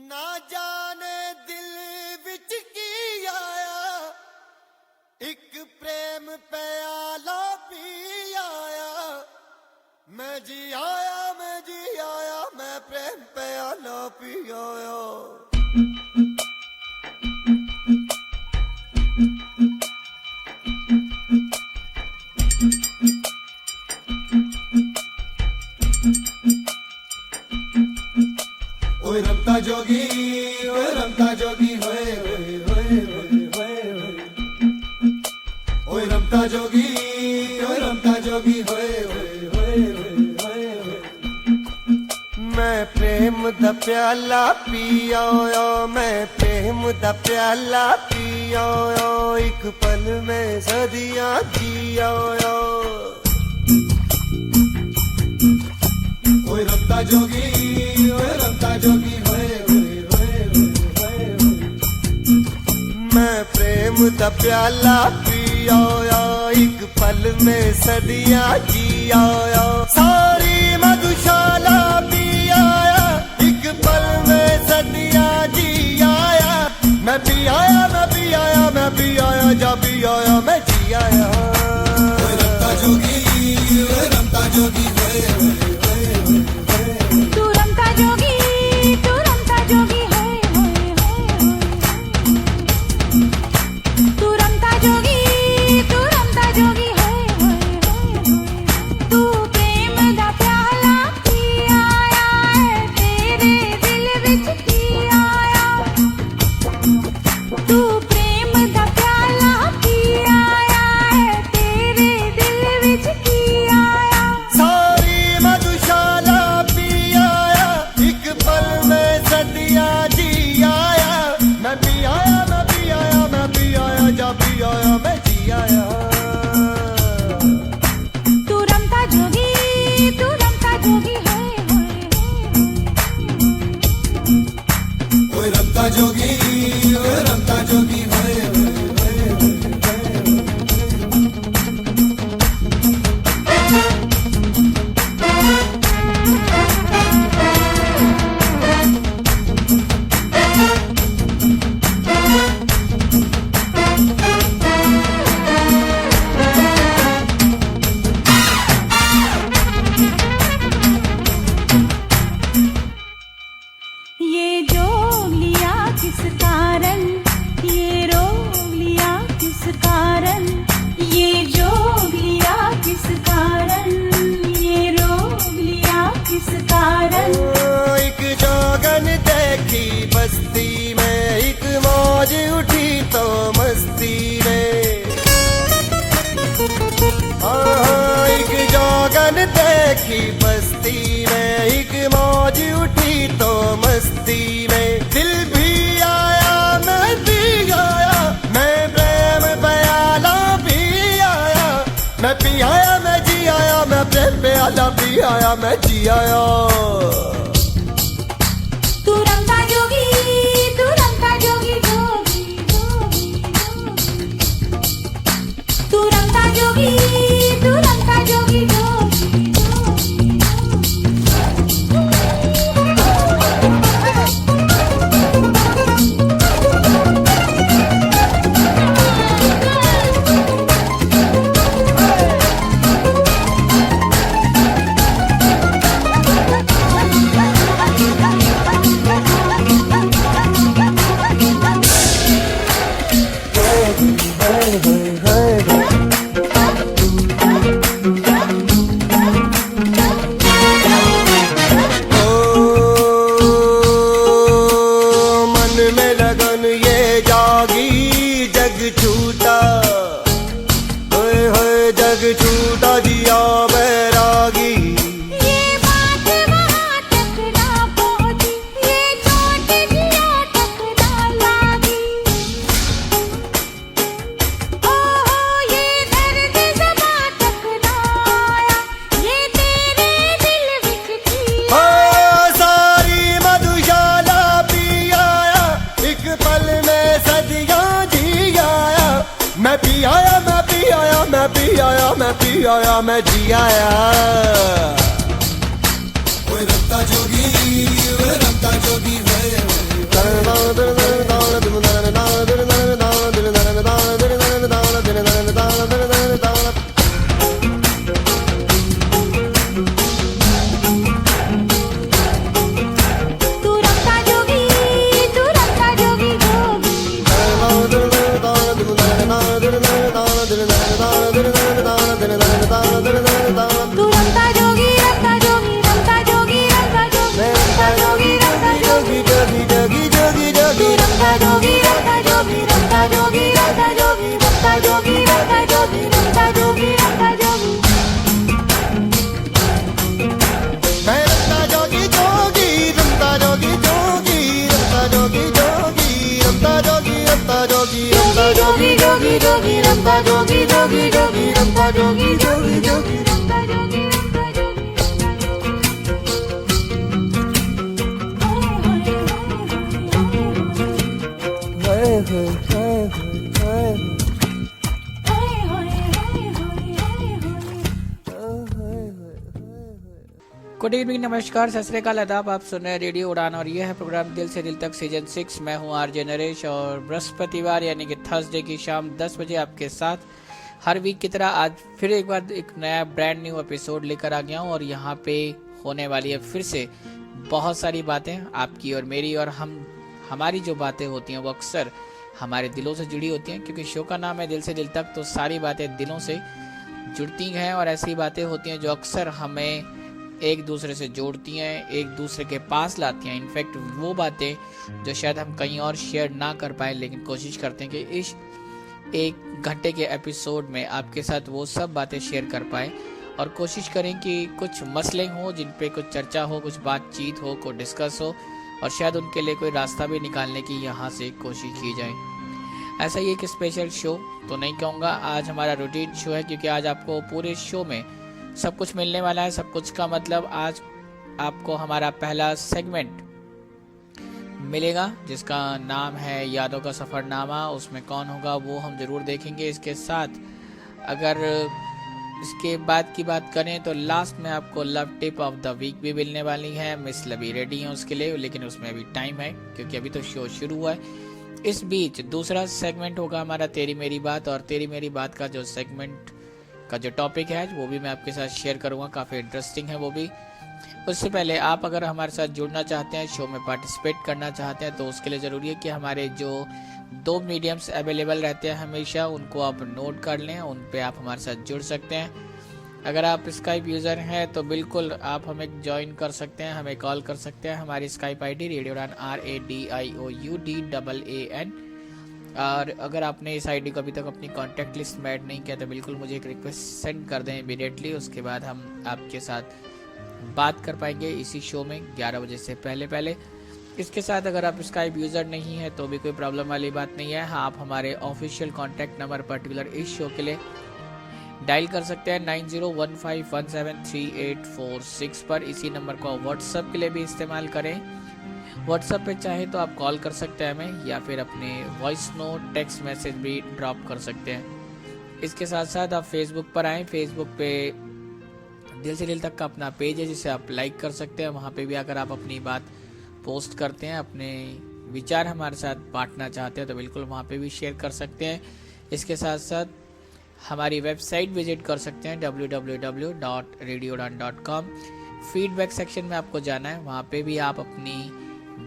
ना जाने दिल विच की आया, एक प्रेम प्याला पी आया। मैं जी आया, मैं जी आया, मैं प्रेम प्याला पी आया। ओए रमता जोगी, ओए रमता जोगी, होए होए होए होए होए। ओए रमता जोगी, ओए रमता जोगी, होए होए होए होए होए। मैं प्रेम दा प्याला पी आया, मैं प्रेम दा प्याला पी आया। एक पल में सदियां जी आया। ओए रमता जोगी, ओए रमता जोगी, होए होए होए होए होए। मैं प्रेम दा प्याला पी आया, एक पल में सदियां जी आया। सारी मधुशाला पी आया, एक पल में सदियां जी आया। मैं भी आया, मैं भी आया, मैं भी आया, जा भी आया, मैं जी आया। ओए रमता जोगी, ओए रमता जोगी, होए होए होए होए। तू रमता जोगी, तू रमता जोगी, होए होए होए होए। तू रमता जोगी, तू रमता जोगी, होए होए होए होए। तू प्रेम दा प्याला पी आया है, तेरे दिल विच की आया। तू प्रेम दा प्याला पी आया है, तेरे दिल विच की आया। सारी मधुशाला पी आया, एक पल में सदियां जी आया। मैं भी आया, मैं भी आया, मैं भी आया, जा भी आया, मैं जी आया। तू रमता जोगी, तू रमता जोगी, होए होए होए। ओए रमता जोगी, ओए रमता जोगी, होए होए होए होए। ये जोग लिया किस कारण, ये रोग लिया किस कारण। ये जोग लिया किस कारण, ये रोग लिया किस कारण। एक जोगन देखी बस्ती में, एक मौज उठी तो मस्ती में। एक जोगन देखी बस्ती में, एक मौज उठी तो मस्ती में। दिल भी आया, मैं भी आया, मैं प्रेम प्याला भी आया। मैं पी आया, मैं जी आया, मैं प्रेम प्याला भी आया, मैं जी आया। तू रमता जोगी, तू रमता जोगी, जोगी जोगी जोगी। तू रमता जोगी, तू रमता जोगी, जोगी जोगी जोगी। मन में लगन ये जागी, जग छूटा, होए होए जग छूटा, जिया बैरागी। ये बात वहाँ तक ना पहुँची, ये चोट जिया तक ना लागी। ओहो ये दर्द ज़बां तक ना आया, ये तेरे दिल विच की हो सारी मधुशाला पी आया, एक पल में सदियां जी आया। मैं पी आया, मैं पी आया, मैं पी आया, मैं पी आया, मैं जी आया। ओए रमता जोगी, ओए रमता जोगी, होए होए रमता जोगी रमता जोगी रमता जोगी जोगी जोगी रमता जोगी जोगी जोगी रमता जोगी जोगी जोगी रमता जोगी रमता जोगी हाय हाय हाय हाय गुड इवनिंग, नमस्कार, सत श्री अकाल, आदाब। आप सुन रहे हैं रेडियो उड़ान और ये है प्रोग्राम दिल से दिल तक सीजन 6। मैं हूं आरजे नरेश और बृहस्पतिवार यानी कि थर्सडे की शाम 10 बजे आपके साथ हर वीक की तरह आज फिर एक बार एक नया ब्रांड न्यू एपिसोड लेकर आ गया हूं। और यहाँ पे होने वाली है फिर से बहुत सारी बातें आपकी और मेरी, और हमारी जो बातें होती हैं वो अक्सर हमारे दिलों से जुड़ी होती हैं, क्योंकि शो का नाम है दिल से दिल तक। तो सारी बातें दिलों से जुड़ती हैं और ऐसी बातें होती हैं जो अक्सर हमें एक दूसरे से जोड़ती हैं, एक दूसरे के पास लाती हैं। इनफैक्ट वो बातें जो शायद हम कहीं और शेयर ना कर पाए, लेकिन कोशिश करते हैं कि इस 1 घंटे के एपिसोड में आपके साथ वो सब बातें शेयर कर पाए, और कोशिश करें कि कुछ मसले हों जिन पे कुछ चर्चा हो, कुछ बातचीत हो, कुछ डिस्कस हो, और शायद उनके लिए कोई रास्ता भी निकालने की यहाँ से कोशिश की जाए। ऐसा ही एक स्पेशल शो तो नहीं कहूँगा, आज हमारा रूटीन शो है, क्योंकि आज आपको पूरे शो में सब कुछ मिलने वाला है। सब कुछ का मतलब आज आपको हमारा पहला सेगमेंट मिलेगा जिसका नाम है यादों का सफरनामा। उसमें कौन होगा वो हम जरूर देखेंगे। इसके साथ अगर इसके बाद की बात करें तो लास्ट में आपको love tip of the week भी मिलने वाली है। मिस लवी रेडी है उसके लिए, लेकिन उसमें अभी टाइम है क्योंकि अभी तो शो शुरू हुआ है। इस बीच दूसरा सेगमेंट होगा हमारा तेरी मेरी बात, और तेरी मेरी बात का जो सेगमेंट का जो टॉपिक है वो भी मैं आपके साथ शेयर करूंगा, काफ़ी इंटरेस्टिंग है वो भी। उससे पहले आप अगर हमारे साथ जुड़ना चाहते हैं, शो में पार्टिसिपेट करना चाहते हैं, तो उसके लिए ज़रूरी है कि हमारे जो 2 मीडियम्स अवेलेबल रहते हैं हमेशा, उनको आप नोट कर लें, उन पे आप हमारे साथ जुड़ सकते हैं। अगर आप स्काइप यूज़र हैं तो बिल्कुल आप हमें ज्वाइन कर सकते हैं, हमें कॉल कर सकते हैं। हमारी स्काइप ID रेडियो उड़ान RADIOUDAAN। और अगर आपने इस आईडी को अभी तक अपनी कांटेक्ट लिस्ट में ऐड नहीं किया तो बिल्कुल मुझे एक रिक्वेस्ट सेंड कर दें इमीडिएटली। उसके बाद हम आपके साथ बात कर पाएंगे इसी शो में 11 बजे से पहले। इसके साथ अगर आप स्काइप यूज़र नहीं है तो भी कोई प्रॉब्लम वाली बात नहीं है। हाँ, आप हमारे ऑफिशियल कॉन्टैक्ट नंबर पर्टिकुलर इस शो के लिए डायल कर सकते हैं 9015173846 पर। इसी नंबर को व्हाट्सएप के लिए भी इस्तेमाल करें। व्हाट्सएप पे चाहे तो आप कॉल कर सकते हैं हमें, या फिर अपने वॉइस नोट टेक्स्ट मैसेज भी ड्रॉप कर सकते हैं। इसके साथ साथ आप फेसबुक पर आएँ। फेसबुक पे दिल से दिल तक का अपना पेज है जिसे आप लाइक कर सकते हैं। वहाँ पे भी अगर आप अपनी बात पोस्ट करते हैं, अपने विचार हमारे साथ बांटना चाहते हैं तो बिल्कुल वहाँ पे भी शेयर कर सकते हैं। इसके साथ साथ हमारी वेबसाइट विजिट कर सकते हैं www.radioudan.com। फीडबैक सेक्शन में आपको जाना है, वहाँ पे भी आप अपनी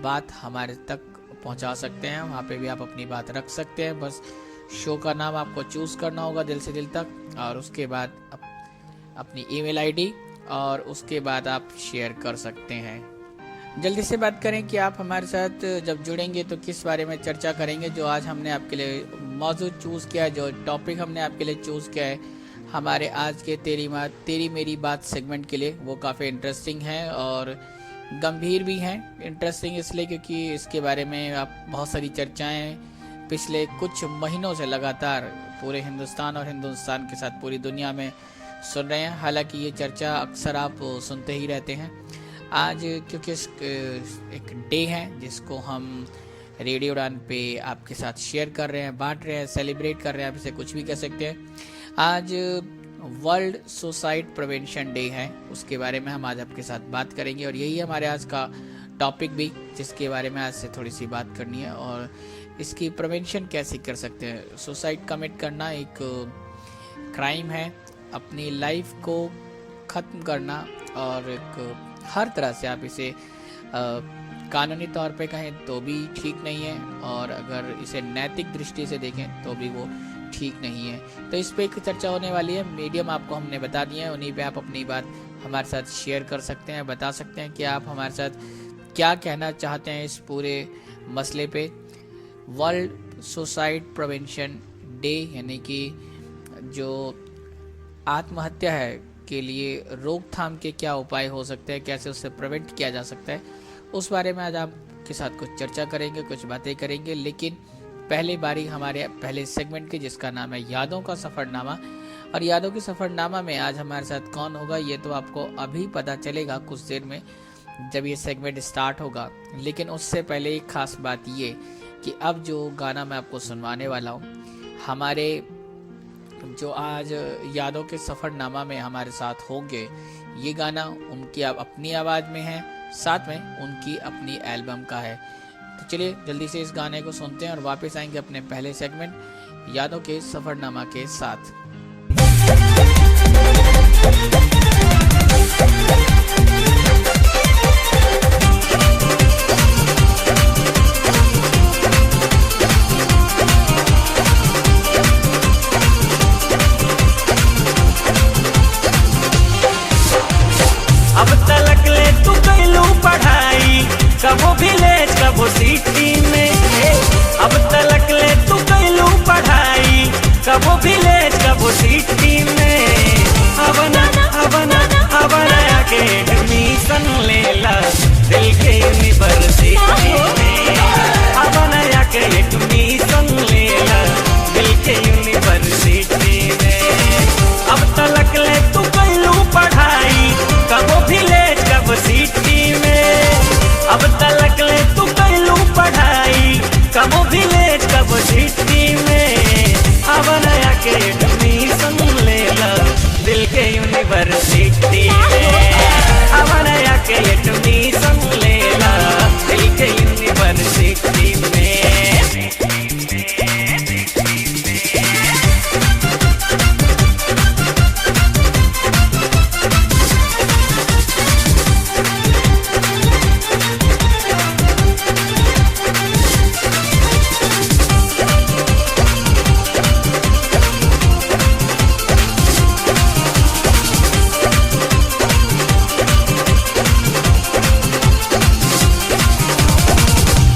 बात हमारे तक पहुंचा सकते हैं, वहाँ पे भी आप अपनी बात रख सकते हैं। बस शो का नाम आपको चूज़ करना होगा दिल से दिल तक, और उसके बाद अपनी ईमेल आईडी, और उसके बाद आप शेयर कर सकते हैं। जल्दी से बात करें कि आप हमारे साथ जब जुड़ेंगे तो किस बारे में चर्चा करेंगे। जो आज हमने आपके लिए मौजूद चूज़ किया है, जो टॉपिक हमने आपके लिए चूज़ किया है हमारे आज के तेरी मेरी बात सेगमेंट के लिए, वो काफ़ी इंटरेस्टिंग है और गंभीर भी हैं। इंटरेस्टिंग इसलिए क्योंकि इसके बारे में आप बहुत सारी चर्चाएं पिछले कुछ महीनों से लगातार पूरे हिंदुस्तान और हिंदुस्तान के साथ पूरी दुनिया में सुन रहे हैं। हालांकि ये चर्चा अक्सर आप सुनते ही रहते हैं। आज क्योंकि एक डे है जिसको हम रेडियो उड़ान पे आपके साथ शेयर कर रहे हैं, बांट रहे हैं, सेलिब्रेट कर रहे हैं, आप इसे कुछ भी कह सकते हैं। आज वर्ल्ड सुसाइड प्रिवेंशन डे है, उसके बारे में हम आज आपके साथ बात करेंगे, और यही हमारे आज का टॉपिक भी, जिसके बारे में आज से थोड़ी सी बात करनी है और इसकी प्रिवेंशन कैसे कर सकते हैं। सुसाइड कमिट करना एक क्राइम है, अपनी लाइफ को ख़त्म करना, और एक हर तरह से आप इसे कानूनी तौर पे कहें तो भी ठीक नहीं है, और अगर इसे नैतिक दृष्टि से देखें तो भी वो ठीक नहीं है। तो इस पे एक चर्चा होने वाली है। मीडियम आपको हमने बता दिए हैं, उन्हीं पे आप अपनी बात हमारे साथ शेयर कर सकते हैं, बता सकते हैं कि आप हमारे साथ क्या कहना चाहते हैं इस पूरे मसले पे। वर्ल्ड सुसाइड प्रिवेंशन डे यानी कि जो आत्महत्या है के लिए रोकथाम के क्या उपाय हो सकते हैं, कैसे उससे प्रिवेंट किया जा सकता है, उस बारे में आज आपके आपके साथ कुछ चर्चा करेंगे, कुछ बातें करेंगे। लेकिन पहले बारी हमारे पहले सेगमेंट की, जिसका नाम है यादों का सफरनामा। और यादों के सफरनामा में आज हमारे साथ कौन होगा ये तो आपको अभी पता चलेगा कुछ देर में जब ये सेगमेंट स्टार्ट होगा। लेकिन उससे पहले एक खास बात ये कि अब जो गाना मैं आपको सुनवाने वाला हूँ, हमारे जो आज यादों के सफरनामा में हमारे साथ होंगे, ये गाना उनकी अपनी आवाज़ में है, साथ में उनकी अपनी एल्बम का है। तो चलिए जल्दी से इस गाने को सुनते हैं और वापस आएंगे अपने पहले सेगमेंट यादों के सफरनामा के साथ। अब तलक ले तू कैलू पढ़ाई, कबो विलेज कबो सिटी में। अब तलक ले तू कैलू पढ़ाई, कबो विलेज कबो सिटी में। अब नया के एडमिशन लेला दिल के यूनिवर्सिटी में। अब नया के एडमिशन लेला दिल के यूनिवर्सिटी में। अब तलक ले तू कैलू पढ़ाई, कबो विलेज कबो सिटी में। अब तलक ले तू कैलू पढ़ाई, कबो विलेज कबो सिटी में। अब नया के एडमिशन लेला दिल के यूनिवर्सिटी में। अब नया के एडमिशन लेला दिल के यूनिवर्सिटी में।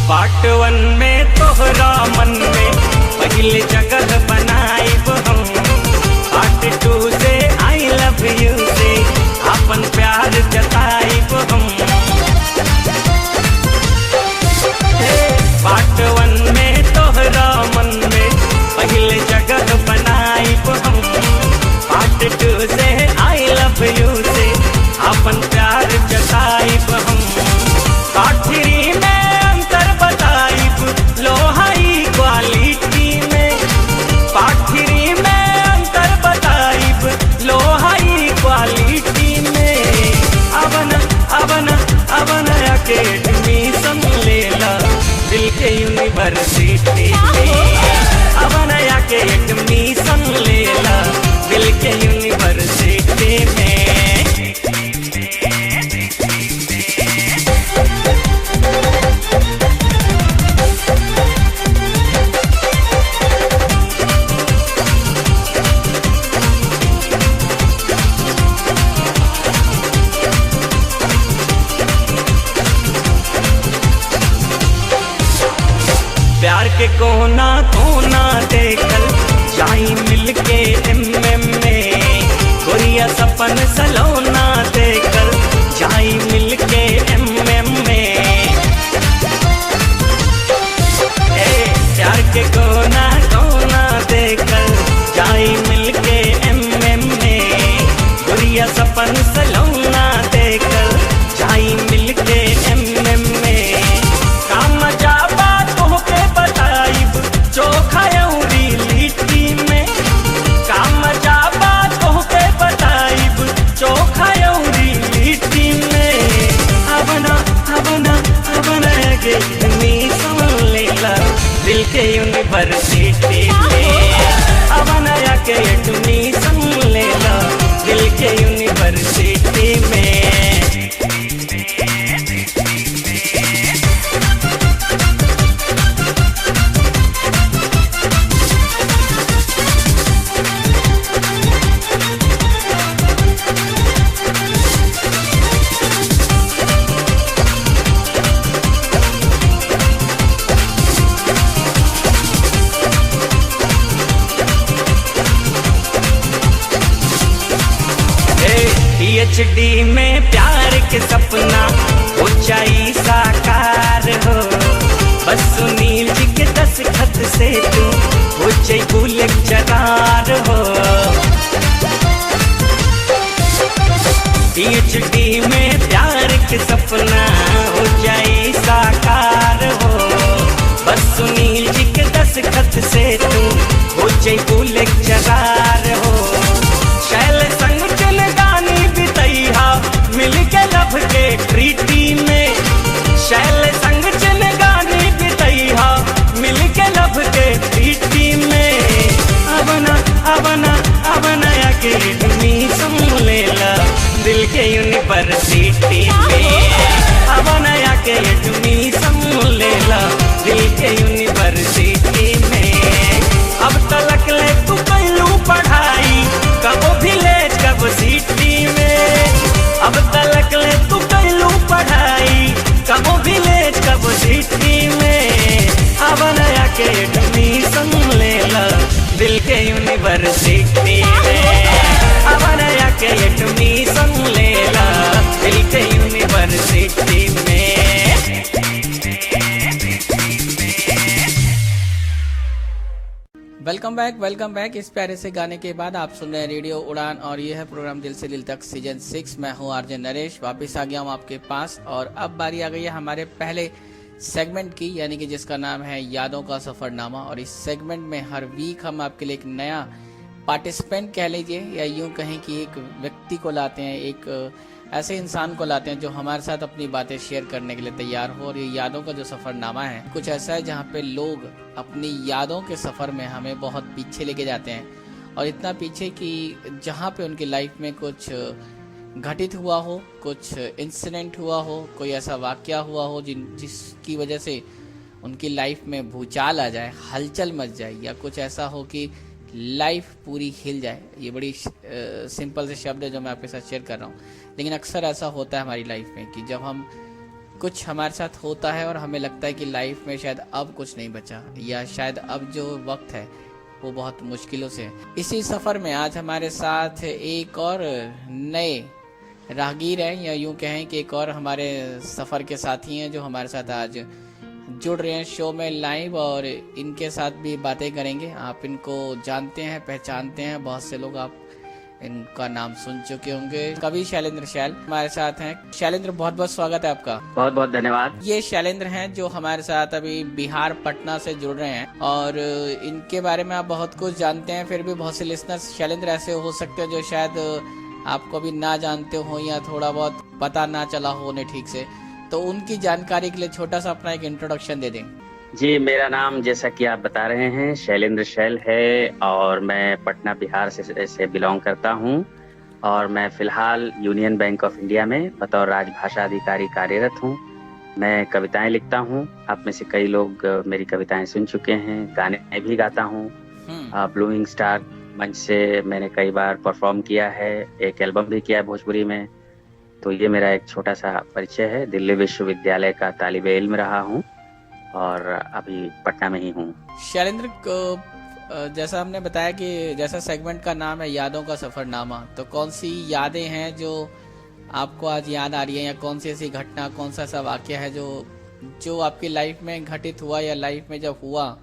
पार्ट 1 में तोहरा मन में पहले जगह बनाइब हम। पार्ट 2 से आई लव यू से अपन प्यार जताइब हम। पार्ट 1 में तोहरा मन में पहले जगह बनाइब हम। पार्ट 2 से आई लव यू से अपन प्यार जताइब हम। पार्ट 3 में लोहाई क्वालिटी में। पार्ट 3 में अंतर बताइब लोहाई क्वालिटी में। अब नया के एडमिशन लेला दिल के यूनिवर्सिटी में। अब नया के एडमिशन लेला दिल के यूनिवर्सिटी में। प्यार के कोना कोना देखल जाई मिलके MM में। गोरिया सपन सलोना देखल जाई मिलके MM में। प्यार के कोना कोना देखल जाई मिलके MM में। गोरिया सपन सलोना देखल जाई मिलके MM में। काम जाबा तोहके बताइब चोखा अउरी लिट्टी में। काम जाबा तोहके बताइब चोखा अउरी लिट्टी में। अब नया के एडमिशन लेला दिल के यूनिवर्सिटी में। अब नया के एडमिशन लेला दिल के यूनिवर्सिटी में। PhD में प्यार के सपना ऊंचाई साकार हो। दस्तखत से तू हो जइबू लेक्चरार हो। PhD में प्यार के सपना हो जाए साकार हो। बस सुनील जी के दस्तखत से तू हो जइबू लेक्चरार हो। शैल संग चल गानी बितैहा मिल के लब के ट्रीटी में। शैल संग चल गानी बितैहा मिल के लब के ट्रीटी में। अबना के एडमिशन लेला दिल के यूनिवर्सिटी में। अबना के एडमिशन लेला दिल के यूनिवर्सिटी में। अब तलक ले तू कैलू पढ़ाई कबो विलेज कब सिटी में। अब तलक ले तू कैलू पढ़ाई कबो विलेज कब सिटी में। अब नया के एडमिशन लेला दिल के यूनिवर्सिटी में। अब नया के एडमिशन लेला दिल के यूनिवर्सिटी में। Welcome back. इस प्यारे से गाने के बाद आप सुन रहे हैं रेडियो उड़ान और ये है प्रोग्राम दिल से दिल तक सीजन 6। मैं हूँ आरजे नरेश, वापस आ गया हूँ आपके पास और अब बारी आ गई है हमारे पहले सेगमेंट की, यानी कि जिसका नाम है यादों का सफरनामा। और इस सेगमेंट में हर वीक हम आपके लिए एक नया पार्टिसिपेंट कह लीजिए या यूं कहें कि एक व्यक्ति को लाते हैं, एक ऐसे इंसान को लाते हैं जो हमारे साथ अपनी बातें शेयर करने के लिए तैयार हो। और ये यादों का जो सफरनामा है कुछ ऐसा है जहाँ पे लोग अपनी यादों के सफर में हमें बहुत पीछे लेके जाते हैं, और इतना पीछे कि जहाँ पे उनकी लाइफ में कुछ घटित हुआ हो, कुछ इंसिडेंट हुआ हो, कोई ऐसा वाकया हुआ हो जिसकी वजह से उनकी लाइफ में भूचाल आ जाए, हलचल मच जाए, या कुछ ऐसा हो कि लाइफ पूरी हिल जाए। ये बड़ी सिंपल से शब्द है जो मैं आपके साथ शेयर कर रहा हूँ, लेकिन अक्सर ऐसा होता है हमारी लाइफ में कि जब हम कुछ हमारे साथ होता है और हमें लगता है कि लाइफ में शायद अब कुछ नहीं बचा, या शायद अब जो वक्त है वो बहुत मुश्किलों से है। इसी सफ़र में आज हमारे साथ एक और नए राहगीर हैं, या यूं कहें कि एक और हमारे सफ़र के साथी हैं जो हमारे साथ आज जुड़ रहे हैं शो में लाइव, और इनके साथ भी बातें करेंगे। आप इनको जानते हैं, पहचानते हैं, बहुत से लोग आप इनका नाम सुन चुके होंगे। कवि शैलेंद्र शैल हमारे साथ हैं। शैलेंद्र, बहुत बहुत स्वागत है आपका। बहुत बहुत धन्यवाद। ये शैलेंद्र हैं जो हमारे साथ अभी बिहार पटना से जुड़ रहे हैं, और इनके बारे में आप बहुत कुछ जानते हैं। फिर भी बहुत से लिसनर्स शैलेंद्र ऐसे हो सकते हैं जो शायद आपको भी ना जानते हो या थोड़ा बहुत पता ना चला हो उन्हें ठीक से, तो उनकी जानकारी के लिए छोटा सा अपना एक इंट्रोडक्शन दे दें। जी, मेरा नाम जैसा कि आप बता रहे हैं शैलेंद्र शैल है, और मैं पटना बिहार से बिलोंग करता हूं, और मैं फिलहाल यूनियन बैंक ऑफ इंडिया में बतौर राजभाषा अधिकारी कार्यरत हूं। मैं कविताएं लिखता हूं, आप में से कई लोग मेरी कविताएं सुन चुके हैं। गाने भी गाता हूं, ब्लूइंग स्टार मंच से मैंने कई बार परफॉर्म किया है, एक एल्बम भी किया है भोजपुरी में। तो ये मेरा एक छोटा सा परिचय है। दिल्ली विश्वविद्यालय का तालिबे इल्म रहा हूँ और अभी पटना में ही हूँ। शैलेंद्र को जैसा हमने बताया कि जैसा सेगमेंट का नाम है यादों का सफरनामा, तो कौन सी यादें हैं जो आपको आज याद आ रही है, या कौन सी ऐसी घटना, कौन सा ऐसा वाकया है जो आपकी लाइफ में घटित हुआ, या लाइफ में जब हुआ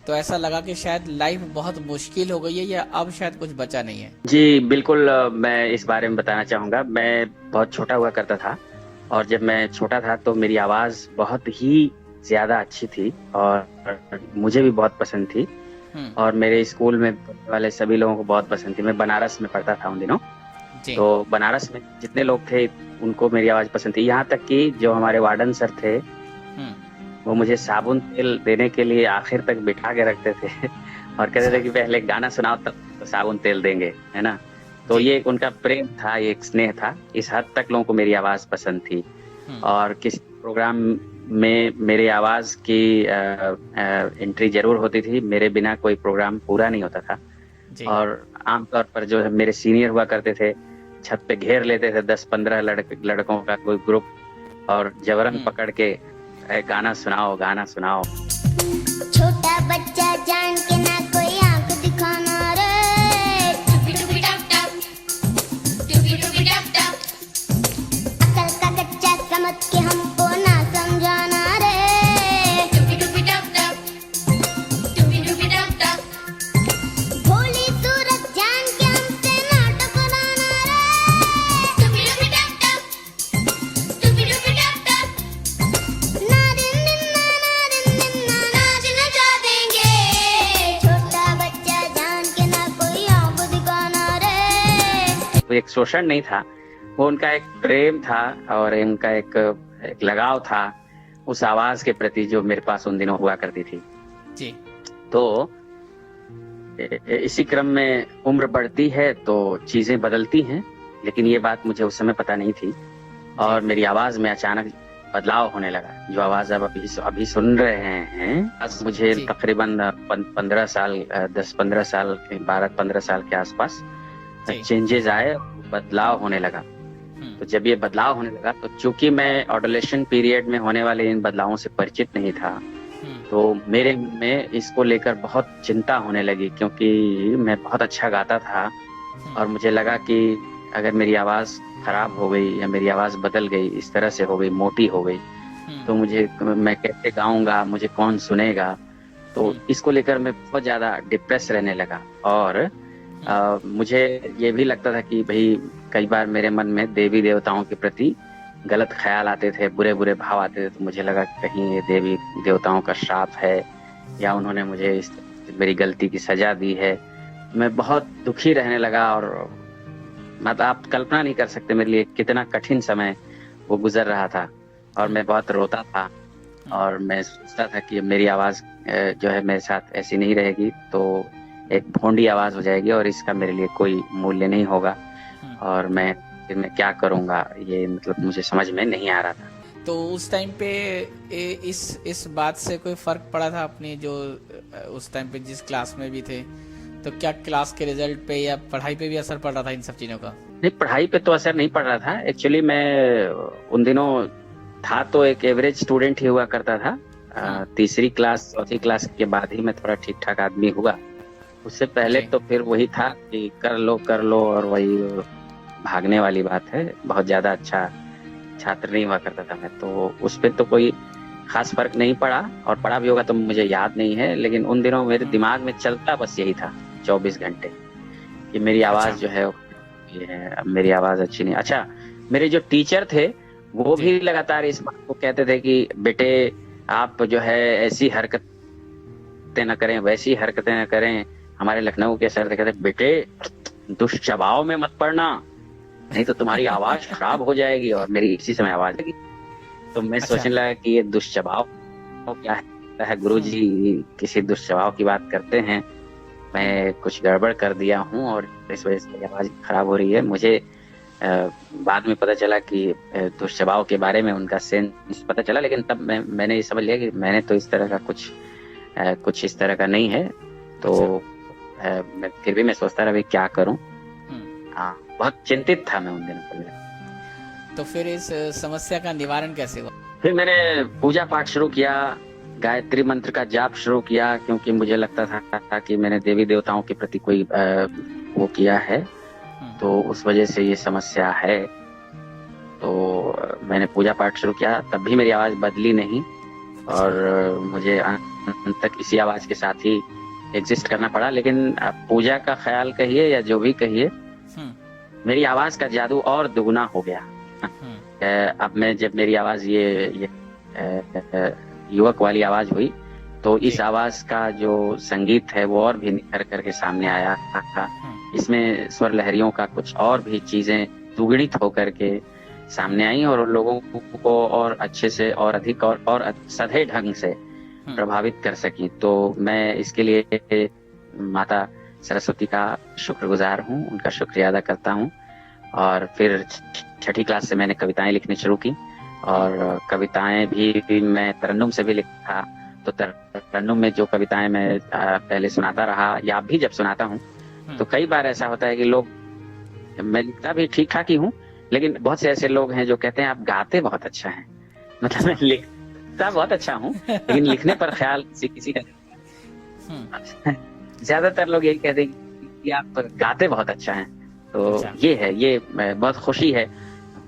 तो ऐसा लगा कि शायद लाइफ बहुत मुश्किल हो गई है, या अब शायद कुछ बचा नहीं है? जी बिल्कुल, मैं इस बारे में बताना चाहूँगा। मैं बहुत छोटा हुआ करता था, और जब मैं छोटा था तो मेरी आवाज़ बहुत ही ज़्यादा अच्छी थी और मुझे भी बहुत पसंद थी, और मेरे स्कूल में वाले सभी लोगों को बहुत पसंद थी। मैं बनारस में पढ़ता था उन दिनों, तो बनारस में जितने लोग थे उनको मेरी आवाज़ पसंद थी। यहाँ तक कि जो हमारे वार्डन सर थे वो मुझे साबुन तेल देने के लिए आखिर तक बिठा के रखते थे और कहते थे कि पहले गाना सुनाओ तब तो साबुन तेल देंगे, है ना। तो ये उनका प्रेम था, ये एक स्नेह था। इस हद तक लोगों को मेरी आवाज़ पसंद थी, और किसी प्रोग्राम में मेरी आवाज़ की एंट्री जरूर होती थी। मेरे बिना कोई प्रोग्राम पूरा नहीं होता था। और आमतौर पर जो है मेरे सीनियर हुआ करते थे, छत पे घेर लेते थे 10-15 लड़कों का कोई ग्रुप, और जबरन पकड़ के गाना सुनाओ, गाना सुनाओ। छोटा बच्चा जान के ना कोई आंख दिखाना रे, टुपी टुपी टप टप, टुपी टुपी टप टप। अकल का कच्चा समझ के हमको ना समझाना रे, टुपी टुपी टप टप। एक शोषण नहीं था, वो उनका एक प्रेम था और उनका एक लगाव था उस आवाज के प्रति जो मेरे पास उन दिनों हुआ करती थी। जी। तो इसी क्रम में उम्र बढ़ती है तो चीजें बदलती हैं, लेकिन ये बात मुझे उस समय पता नहीं थी और मेरी आवाज में अचानक बदलाव होने लगा। जो आवाज आप अभी सुन रहे हैं, आज मुझे जी। तकरीबन 15 साल 10-15 साल 12-15 साल के आसपास जी। चेंजेस आए, बदलाव होने लगा। तो जब ये बदलाव होने लगा तो चूंकि मैं ऑडोलेशन पीरियड में होने वाले इन बदलावों से परिचित नहीं था, तो मेरे में इसको लेकर बहुत चिंता होने लगी, क्योंकि मैं बहुत अच्छा गाता था और मुझे लगा कि अगर मेरी आवाज खराब हो गई या मेरी आवाज बदल गई, इस तरह से हो गई, मोटी हो गई, तो मैं कैसे गाऊंगा, मुझे कौन सुनेगा। तो इसको लेकर मैं बहुत ज्यादा डिप्रेस रहने लगा और मुझे ये भी लगता था कि भाई कई बार मेरे मन में देवी देवताओं के प्रति गलत ख्याल आते थे, बुरे बुरे भाव आते थे। तो मुझे लगा कि कहीं ये देवी देवताओं का श्राप है या उन्होंने मुझे मेरी गलती की सजा दी है। मैं बहुत दुखी रहने लगा और मतलब आप कल्पना नहीं कर सकते मेरे लिए कितना कठिन समय वो गुजर रहा था। और मैं बहुत रोता था और मैं सोचता था कि मेरी आवाज जो है मेरे साथ ऐसी नहीं रहेगी तो एक भोंडी आवाज हो जाएगी और इसका मेरे लिए कोई मूल्य नहीं होगा और मैं क्या करूंगा, ये मतलब मुझे समझ में नहीं आ रहा था। तो उस टाइम पे इस बात से कोई फर्क पड़ा था अपनी जो उस टाइम पे जिस क्लास में भी थे, तो क्या क्लास के रिजल्ट पे या पढ़ाई पे भी असर पड़ रहा था इन सब चीजों का? नहीं, पढ़ाई पे तो असर नहीं पड़ रहा था। एक्चुअली मैं उन दिनों था तो एक एवरेज स्टूडेंट ही हुआ करता था। तीसरी क्लास चौथी क्लास के बाद ही मैं थोड़ा ठीक ठाक आदमी हुआ। उससे पहले तो फिर वही था कि कर लो और वही भागने वाली बात है। बहुत ज्यादा अच्छा छात्र नहीं हुआ करता था मैं, तो उस पर तो कोई खास फर्क नहीं पड़ा और पड़ा भी होगा तो मुझे याद नहीं है। लेकिन उन दिनों मेरे दिमाग में चलता बस यही था 24 घंटे कि मेरी आवाज जो है ये है, अब मेरी आवाज अच्छी नहीं। अच्छा, मेरे जो टीचर थे वो भी लगातार इस बात को कहते थे कि बेटे आप जो है ऐसी हरकतें न करें, वैसी हरकतें न करें। हमारे लखनऊ के सर कहते बेटे दुष्प्रभाव में मत पड़ना, नहीं तो तुम्हारी आवाज खराब हो जाएगी। और मेरी इसी समय आवाज लगी तो मैं सोचने लगा कि ये दुष्प्रभाव क्या है, गुरुजी किसी दुष्प्रभाव की बात करते हैं, मैं कुछ गड़बड़ कर दिया हूँ और इस वजह से मेरी आवाज खराब हो रही है। मुझे बाद में पता चला कि दुष्प्रभाव के बारे में उनका सेंस पता चला, लेकिन तब मैंने ये समझ लिया कि मैंने तो इस तरह का कुछ इस तरह का नहीं है। तो मैं फिर भी मैं सोचता रहा क्या करूं। हाँ, बहुत चिंतित था मैं उन दिनों पर। तो फिर इस समस्या का निवारण कैसे हुआ? फिर मैंने पूजा पाठ शुरू किया, गायत्री मंत्र का जाप शुरू किया, क्योंकि मुझे लगता था कि मैंने देवी देवताओं के प्रति कोई वो किया है, तो उस वजह से ये समस्या है। तो मैंने पूजा पाठ शुरू किया, तब भी मेरी आवाज बदली नहीं और मुझे अंत तक इसी आवाज के साथ ही एग्जिस्ट करना पड़ा। लेकिन पूजा का ख्याल कहिए या जो भी कहिए, मेरी आवाज का जादू और दुगना हो गया। अब जब मेरी आवाज ये युवक वाली आवाज हुई तो इस आवाज का जो संगीत है वो और भी निखर करके सामने आया था। इसमें स्वर लहरियों का कुछ और भी चीजें दुगुणित होकर के सामने आई और लोगों को और अच्छे से और अधिक और सधे ढंग से प्रभावित कर सकी। तो मैं इसके लिए माता सरस्वती का शुक्रगुजार हूँ, उनका शुक्रिया अदा करता हूँ। और फिर छठी क्लास से मैंने कविताएं लिखनी शुरू की और कविताएं भी मैं तरन्नुम से भी लिखा। तो तरन्नुम में जो कविताएं मैं पहले सुनाता रहा या अब भी जब सुनाता हूँ तो कई बार ऐसा होता है कि लोग, मैं लिखता भी ठीक ठाक ही हूँ, लेकिन बहुत से ऐसे लोग हैं जो कहते हैं आप गाते बहुत अच्छा है। मतलब मैं लिखता बहुत अच्छा हूँ लेकिन लिखने पर ख्याल किसी का ज्यादातर लोग यही कहते हैं कि आप गाते बहुत अच्छा है। तो ये है, ये बहुत खुशी है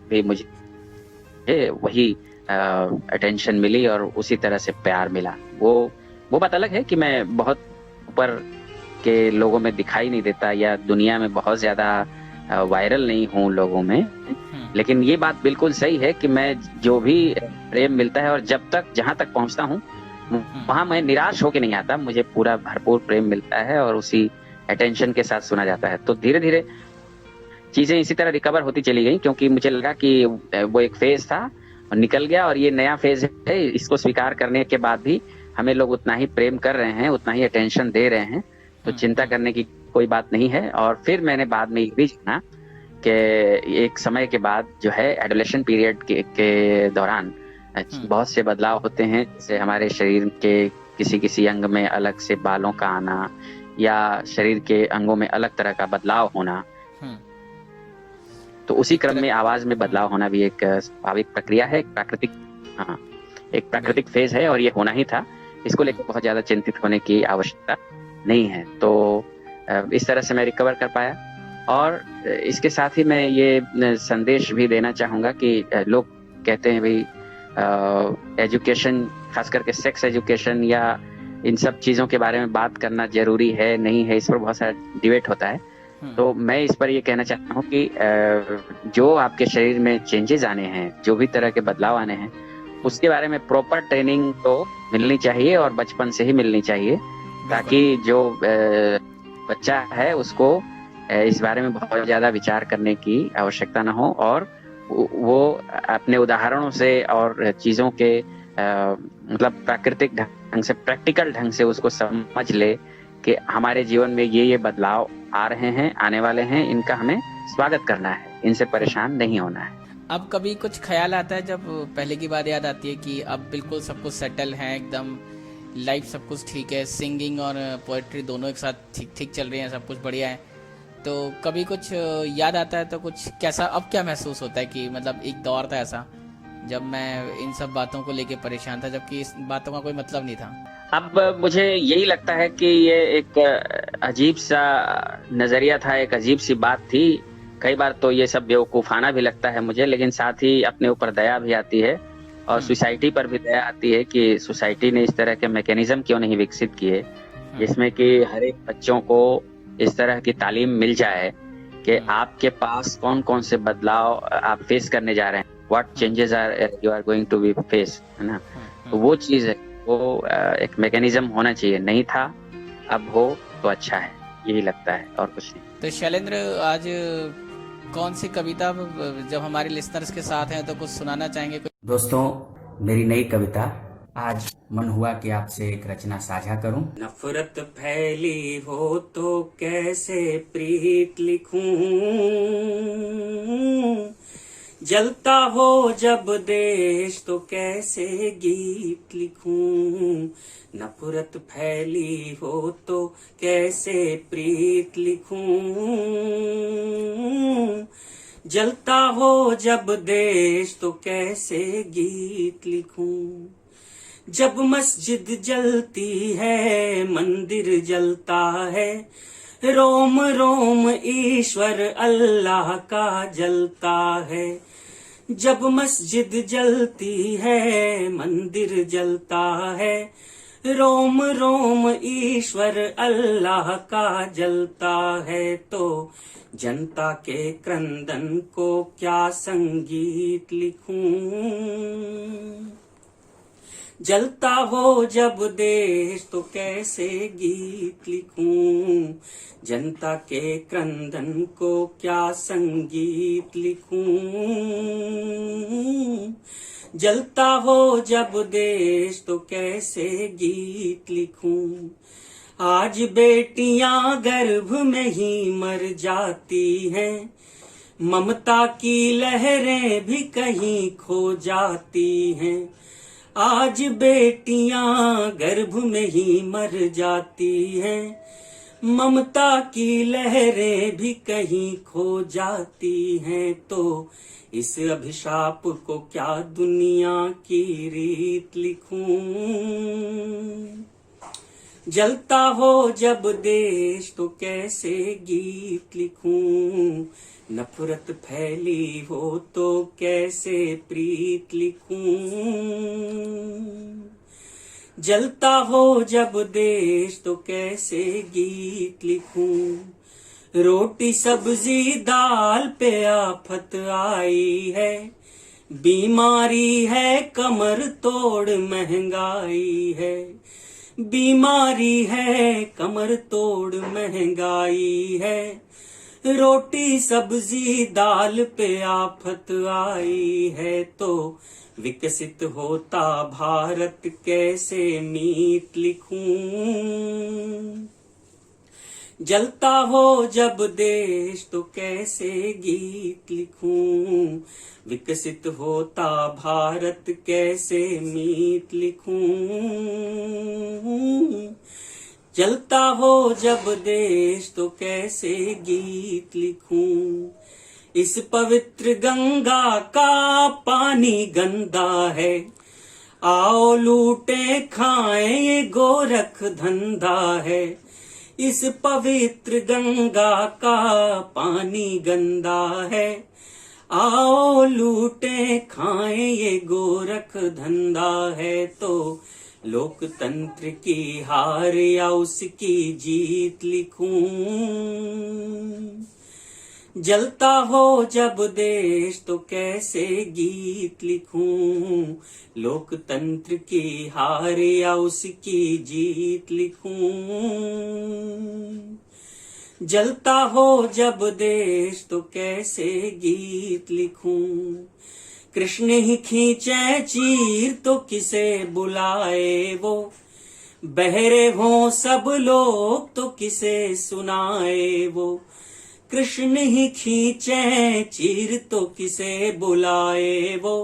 कि मुझे वही अटेंशन मिली और उसी तरह से प्यार मिला। वो बात अलग है कि मैं बहुत ऊपर के लोगों में दिखाई नहीं देता या दुनिया में बहुत ज्यादा वायरल नहीं हूँ लोगों में, लेकिन ये बात बिल्कुल सही है कि मैं जो भी प्रेम मिलता है और जब तक जहां तक पहुंचता हूँ वहां मैं निराश होके नहीं आता, मुझे पूरा भरपूर प्रेम मिलता है और उसी अटेंशन के साथ सुना जाता है। तो धीरे धीरे चीजें इसी तरह रिकवर होती चली गई, क्योंकि मुझे लगा कि वो एक फेज था और निकल गया, और ये नया फेज है। इसको स्वीकार करने के बाद भी हमें लोग उतना ही प्रेम कर रहे हैं, उतना ही अटेंशन दे रहे हैं, तो चिंता करने की कोई बात नहीं है। और फिर मैंने बाद में ये भी जाना कि एक समय के बाद जो है एडोलेशन पीरियड के दौरान बहुत से बदलाव होते हैं, जैसे हमारे शरीर के किसी किसी अंग में अलग से बालों का आना, या शरीर के अंगों में अलग तरह का बदलाव होना। तो उसी क्रम में आवाज में बदलाव होना भी एक स्वाभाविक प्रक्रिया है, एक प्राकृतिक फेज है, और ये होना ही था। इसको लेकर बहुत ज्यादा चिंतित होने की आवश्यकता नहीं है। तो इस तरह से मैं रिकवर कर पाया। और इसके साथ ही मैं ये संदेश भी देना चाहूंगा कि लोग कहते हैं भाई एजुकेशन, खास करके सेक्स एजुकेशन या इन सब चीजों के बारे में बात करना जरूरी है नहीं है, इस पर बहुत सारा डिबेट होता है। तो मैं इस पर ये कहना चाहता हूँ कि जो आपके शरीर में चेंजेस आने हैं, जो भी तरह के बदलाव आने हैं, उसके बारे में प्रॉपर ट्रेनिंग तो मिलनी चाहिए, और बचपन से ही मिलनी चाहिए, ताकि जो बच्चा है उसको इस बारे में बहुत ज्यादा विचार करने की आवश्यकता न हो, और वो अपने उदाहरणों से और चीजों के मतलब प्राकृतिक ढंग से, प्रैक्टिकल ढंग से उसको समझ ले कि हमारे जीवन में ये बदलाव आ रहे हैं, आने वाले हैं, इनका हमें स्वागत करना है, इनसे परेशान नहीं होना है। अब कभी कुछ ख्याल आता है, जब पहले की बात याद आती है कि अब बिल्कुल सब कुछ सेटल है, एकदम लाइफ सब कुछ ठीक है, सिंगिंग और पोएट्री दोनों एक साथ ठीक चल रही है, सब कुछ बढ़िया है, तो कभी कुछ याद आता है तो कुछ कैसा, अब क्या महसूस होता है कि मतलब एक दौर था ऐसा जब मैं इन सब बातों को लेके परेशान था, जबकि इस बातों का कोई मतलब नहीं था। अब मुझे यही लगता है कि ये एक अजीब सा नजरिया था, एक अजीब सी बात थी। कई बार तो ये सब बेवकूफाना भी लगता है मुझे, लेकिन साथ ही अपने ऊपर दया भी आती है, और सोसाइटी पर भी दया आती है कि सोसाइटी ने इस तरह के मैकेनिज्म क्यों नहीं विकसित किए, जिसमें कि हर एक बच्चों को इस तरह की तालीम मिल जाए कि आपके पास कौन कौन से बदलाव आप फेस करने जा रहे हैं, what changes are you are going to be face, है ना। तो वो चीज है, वो एक मैकेनिज्म होना चाहिए, नहीं था, अब हो तो अच्छा है, यही लगता है, और कुछ नहीं। तो शैलेंद्र, आज कौन सी कविता जब हमारे लिसनर्स के साथ हैं तो कुछ सुनाना चाहेंगे? दोस्तों, मेरी नई कविता आज मन हुआ कि आपसे एक रचना साझा करूं। नफरत फैली हो तो कैसे प्रीत लिखूं, जलता हो जब देश तो कैसे गीत लिखूं। नफरत फैली हो तो कैसे प्रीत लिखूं, जलता हो जब देश तो कैसे गीत लिखूं। जब मस्जिद जलती है मंदिर जलता है, रोम रोम ईश्वर अल्लाह का जलता है। जब मस्जिद जलती है मंदिर जलता है, रोम रोम ईश्वर अल्लाह का जलता है। तो जनता के क्रंदन को क्या संगीत लिखूं, जलता हो जब देश तो कैसे गीत लिखूं। जनता के क्रंदन को क्या संगीत लिखूं, जलता हो जब देश तो कैसे गीत लिखूं। आज बेटियां गर्भ में ही मर जाती हैं, ममता की लहरें भी कहीं खो जाती हैं। आज बेटियां गर्भ में ही मर जाती हैं, ममता की लहरें भी कहीं खो जाती हैं। तो इस अभिशाप को क्या दुनिया की रीत लिखूं, जलता हो जब देश तो कैसे गीत लिखूं। नफरत फैली हो तो कैसे प्रीत लिखूं, जलता हो जब देश तो कैसे गीत लिखूं। रोटी सब्जी दाल पे आफत आई है, बीमारी है कमर तोड़ महंगाई है। बीमारी है कमर तोड़ महंगाई है, रोटी सब्जी दाल पे आफत आई है तो विकसित होता भारत कैसे नीत लिखूं। जलता हो जब देश तो कैसे गीत लिखूं। विकसित होता भारत कैसे मीत लिखूं। जलता हो जब देश तो कैसे गीत लिखूं। इस पवित्र गंगा का पानी गंदा है, आओ लूटे खाएं ये गोरख धंधा है। इस पवित्र गंगा का पानी गंदा है, आओ लूटे खाएं ये गोरख धंधा है। तो लोकतंत्र की हार या उसकी जीत लिखूं। जलता हो जब देश तो कैसे गीत लिखूं। लोकतंत्र की हार या उसकी जीत लिखूं। जलता हो जब देश तो कैसे गीत लिखूं। कृष्ण ही खींचे चीर तो किसे बुलाए वो। बहरे हों सब लोग तो किसे सुनाए वो। कृष्ण ही खींचे चीर तो किसे बुलाए वो।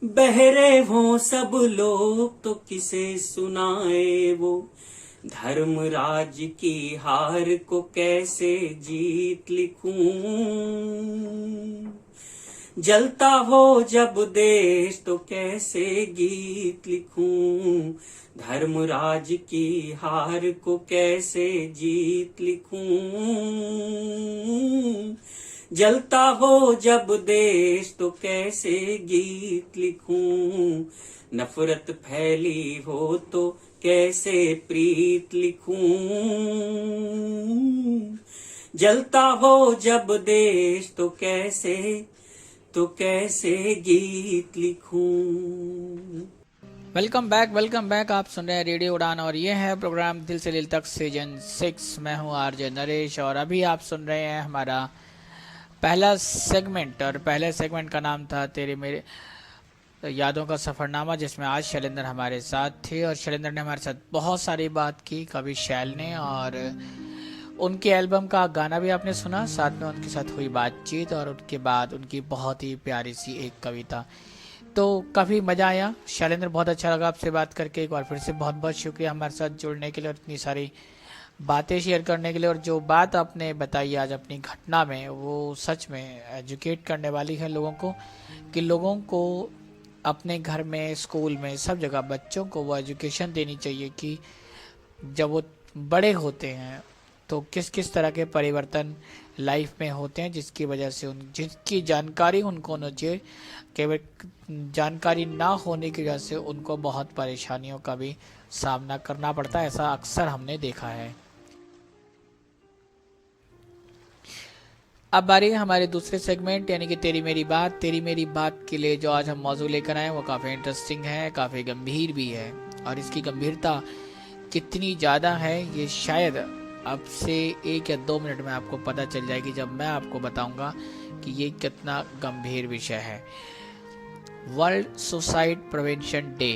बहरे हों सब लोग तो किसे सुनाए वो। धर्मराज की हार को कैसे जीत लिखूं। जलता हो जब देश तो कैसे गीत लिखूं। धर्मराज की हार को कैसे जीत लिखूं। जलता हो जब देश तो कैसे गीत लिखूं। नफरत फैली हो तो कैसे प्रीत लिखूं। जलता हो जब देश तो कैसे गीत लिखूं। Welcome back. आप सुन रहे हैं रेडियो उड़ान और ये है प्रोग्राम दिल से दिल तक सीजन 6। मैं हूँ आरजे नरेश और अभी आप सुन रहे हैं हमारा पहला सेगमेंट। और पहले सेगमेंट का नाम था तेरे मेरे यादों का सफ़रनामा, जिसमें आज शैलेंद्र हमारे साथ थे और शैलेंद्र ने हमारे साथ बहुत सारी बात की, कवि शैल ने, और उनके एल्बम का गाना भी आपने सुना, साथ में उनके साथ हुई बातचीत और उनके बाद उनकी बहुत ही प्यारी सी एक कविता। तो काफ़ी मज़ा आया शैलेंद्र, बहुत अच्छा लगा आपसे बात करके। एक बार फिर से बहुत बहुत शुक्रिया हमारे साथ जुड़ने के लिए और इतनी सारी बातें शेयर करने के लिए। और जो बात आपने बताई आज अपनी घटना में, वो सच में एजुकेट करने वाली है लोगों को, कि लोगों को अपने घर में, स्कूल में, सब जगह बच्चों को वो एजुकेशन देनी चाहिए कि जब वो बड़े होते हैं तो किस किस तरह के परिवर्तन लाइफ में होते हैं, जिसकी वजह से जिसकी जानकारी उनको होनी चाहिए। केवल जानकारी ना होने की वजह से उनको बहुत परेशानियों का भी सामना करना पड़ता है, ऐसा अक्सर हमने देखा है। अब बारी है हमारे दूसरे सेगमेंट यानी कि तेरी मेरी बात। तेरी मेरी बात के लिए जो आज हम मौजू लेकर आए वो काफ़ी इंटरेस्टिंग है, काफ़ी गंभीर भी है। और इसकी गंभीरता कितनी ज़्यादा है ये शायद अब से 1 या 2 मिनट में आपको पता चल जाएगी, जब मैं आपको बताऊंगा कि ये कितना गंभीर विषय है। वर्ल्ड सुसाइड प्रिवेंशन डे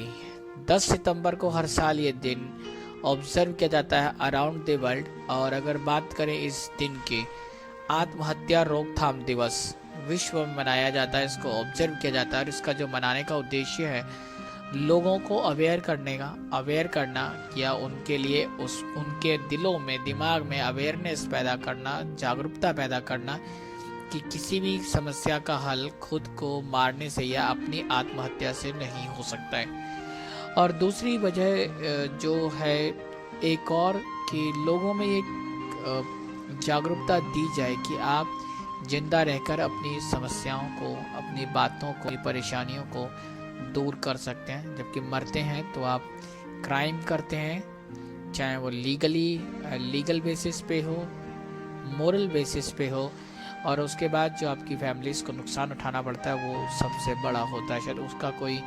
10 सितंबर को हर साल ये दिन ऑब्जर्व किया जाता है अराउंड द वर्ल्ड। और अगर बात करें इस दिन की, आत्महत्या रोकथाम दिवस विश्व में मनाया जाता है, इसको ऑब्जर्व किया जाता है। और इसका जो मनाने का उद्देश्य है लोगों को अवेयर करना या उनके लिए उनके दिलों में, दिमाग में अवेयरनेस पैदा करना, जागरूकता पैदा करना कि किसी भी समस्या का हल खुद को मारने से या अपनी आत्महत्या से नहीं हो सकता है। और दूसरी वजह जो है एक और, कि लोगों में एक जागरूकता दी जाए कि आप जिंदा रहकर अपनी समस्याओं को, अपनी बातों को, अपनी परेशानियों को दूर कर सकते हैं, जबकि मरते हैं तो आप क्राइम करते हैं, चाहे वो लीगल बेसिस पे हो, मोरल बेसिस पे हो, और उसके बाद जो आपकी फैमिलीज को नुकसान उठाना पड़ता है वो सबसे बड़ा होता है, शायद उसका कोई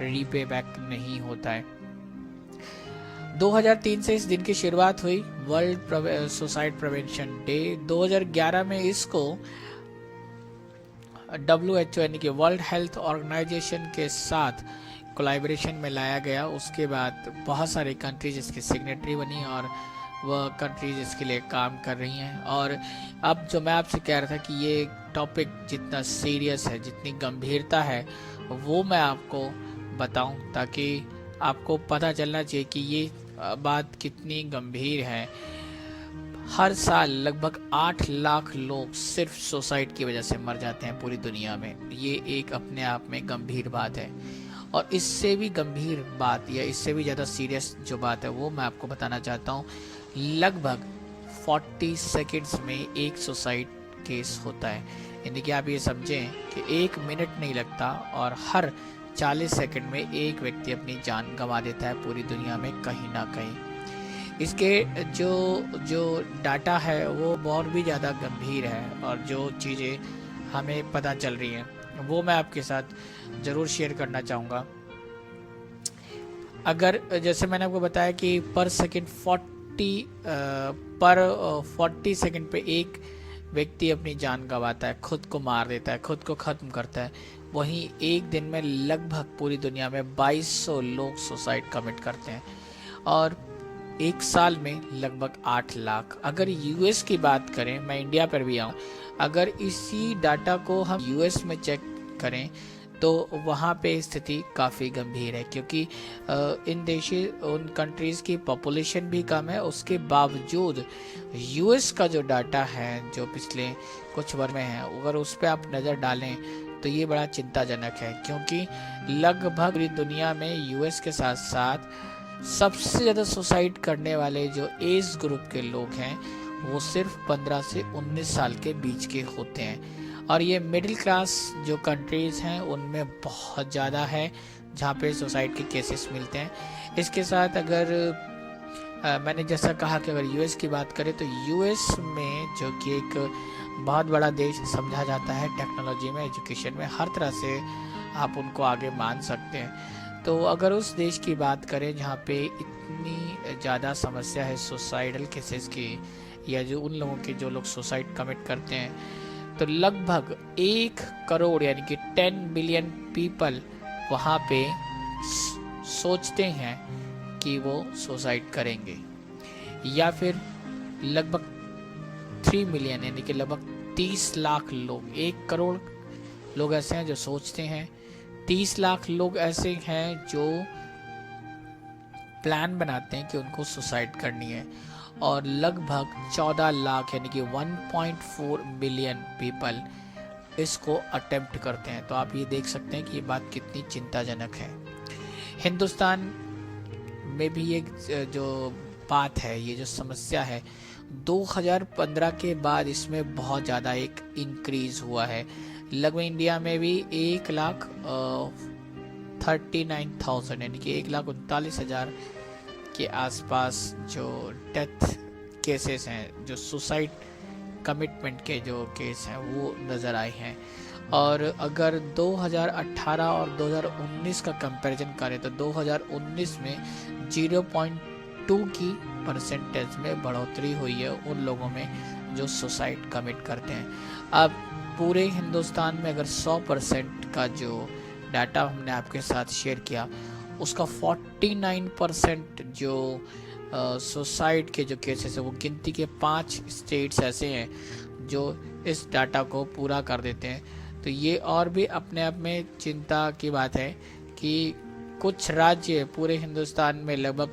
रीपे बैक नहीं होता है। 2003 से इस दिन की शुरुआत हुई, वर्ल्ड सुसाइड प्रिवेंशन डे। 2011 में इसको WHO यानी कि वर्ल्ड हेल्थ ऑर्गेनाइजेशन के साथ कोलैबोरेशन में लाया गया। उसके बाद बहुत सारी कंट्रीज इसकी सिग्नेटरी बनी और वह कंट्रीज इसके लिए काम कर रही हैं। और अब जो मैं आपसे कह रहा था कि ये टॉपिक जितना सीरियस है, जितनी गंभीरता है, वो मैं आपको बताऊं ताकि आपको पता चलना चाहिए कि ये बात कितनी गंभीर है। हर साल लगभग 8 लाख लोग सिर्फ सुसाइड की वजह से मर जाते हैं पूरी दुनिया में। ये एक अपने आप में गंभीर बात है। और इससे भी गंभीर बात या इससे भी ज़्यादा सीरियस जो बात है वो मैं आपको बताना चाहता हूँ। लगभग 40 सेकंड्स में एक सुसाइड केस होता है। यानी कि आप ये समझें कि 1 मिनट नहीं लगता और हर 40 सेकंड में एक व्यक्ति अपनी जान गंवा देता है पूरी दुनिया में कहीं ना कहीं। इसके जो डाटा है वो बहुत भी ज़्यादा गंभीर है और जो चीज़ें हमें पता चल रही हैं वो मैं आपके साथ ज़रूर शेयर करना चाहूँगा। अगर जैसे मैंने आपको बताया कि पर सेकंड 40 सेकंड पे एक व्यक्ति अपनी जान गंवाता है, खुद को मार देता है, खुद को ख़त्म करता है। वहीं एक दिन में लगभग पूरी दुनिया में 2200 लोग सुसाइड कमिट करते हैं और एक साल में लगभग 8 लाख। अगर यूएस की बात करें, मैं इंडिया पर भी आऊँ, अगर इसी डाटा को हम यूएस में चेक करें तो वहाँ पे स्थिति काफ़ी गंभीर है क्योंकि उन कंट्रीज़ की पॉपुलेशन भी कम है। उसके बावजूद यूएस का जो डाटा है जो पिछले कुछ वर्ष में है, अगर उस पर आप नज़र डालें तो ये बड़ा चिंताजनक है क्योंकि लगभग पूरी दुनिया में यूएस के साथ साथ सबसे ज़्यादा सुसाइड करने वाले जो एज ग्रुप के लोग हैं वो सिर्फ 15 से 19 साल के बीच के होते हैं। और ये मिडिल क्लास जो कंट्रीज़ हैं उनमें बहुत ज़्यादा है जहाँ पे सुसाइड के केसेस मिलते हैं। इसके साथ अगर मैंने जैसा कहा कि अगर यूएस की बात करें तो यूएस में जो कि एक बहुत बड़ा देश समझा जाता है टेक्नोलॉजी में, एजुकेशन में, हर तरह से आप उनको आगे मान सकते हैं। तो अगर उस देश की बात करें जहाँ पे इतनी ज़्यादा समस्या है सुसाइडल केसेस की या जो उन लोगों के जो लोग सुसाइड कमिट करते हैं, तो लगभग 1 करोड़ यानी कि 10 बिलियन पीपल वहाँ पे सोचते हैं कि वो सुसाइड करेंगे। या फिर लगभग 3 मिलियन यानी कि लगभग 30 लाख लोग, 1 करोड़ लोग ऐसे हैं जो सोचते हैं, 30 लाख लोग ऐसे हैं जो प्लान बनाते हैं कि उनको सुसाइड करनी है और लगभग 14 लाख यानी कि 1.4 बिलियन पीपल इसको अटेम्प्ट करते हैं। तो आप ये देख सकते हैं कि ये बात कितनी चिंताजनक है। हिंदुस्तान में भी ये जो बात है, ये जो समस्या है, 2015 के बाद इसमें बहुत ज़्यादा एक इंक्रीज हुआ है। लगभग इंडिया में भी 1,39,000 यानी कि 1,39,000 के आसपास जो डेथ केसेस हैं, जो सुसाइड कमिटमेंट के जो केस हैं वो नज़र आए हैं। और अगर 2018 और 2019 का कंपैरिजन करें तो 2019 में 0.2 की परसेंटेज में बढ़ोतरी हुई है उन लोगों में जो सुसाइड कमिट करते हैं। अब पूरे हिंदुस्तान में अगर 100% का जो डाटा हमने आपके साथ शेयर किया, उसका 49% जो सुसाइड के जो केसेस है वो गिनती के 5 स्टेट्स ऐसे हैं जो इस डाटा को पूरा कर देते हैं। तो ये और भी अपने आप में चिंता की बात है कि कुछ राज्य, पूरे हिंदुस्तान में लगभग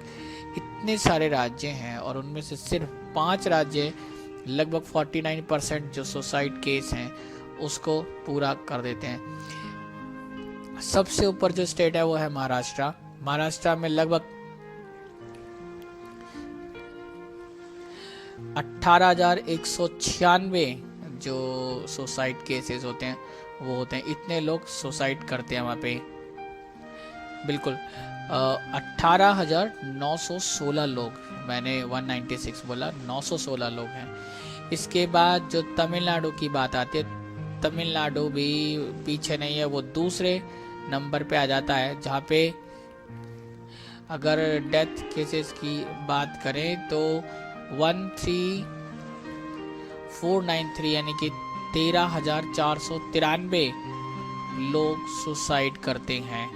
इतने सारे राज्य हैं और उनमें से सिर्फ 5 राज्य लगभग 49% जो सुसाइड केस हैं उसको पूरा कर देते हैं। सबसे ऊपर जो स्टेट है वो है महाराष्ट्र। महाराष्ट्र में लगभग 18,196 जो सुसाइड केसेस होते हैं वो होते हैं। इतने लोग सुसाइड करते हैं वहाँ पे, बिल्कुल 18,916 लोग, मैंने 196 बोला, 916 लोग हैं। इसके बाद जो तमिलनाडु की बात आती है, तमिलनाडु भी पीछे नहीं है, वो दूसरे नंबर पे आ जाता है जहाँ पे अगर डेथ केसेस की बात करें तो 13493 यानी कि 13,493 लोग सुसाइड करते हैं।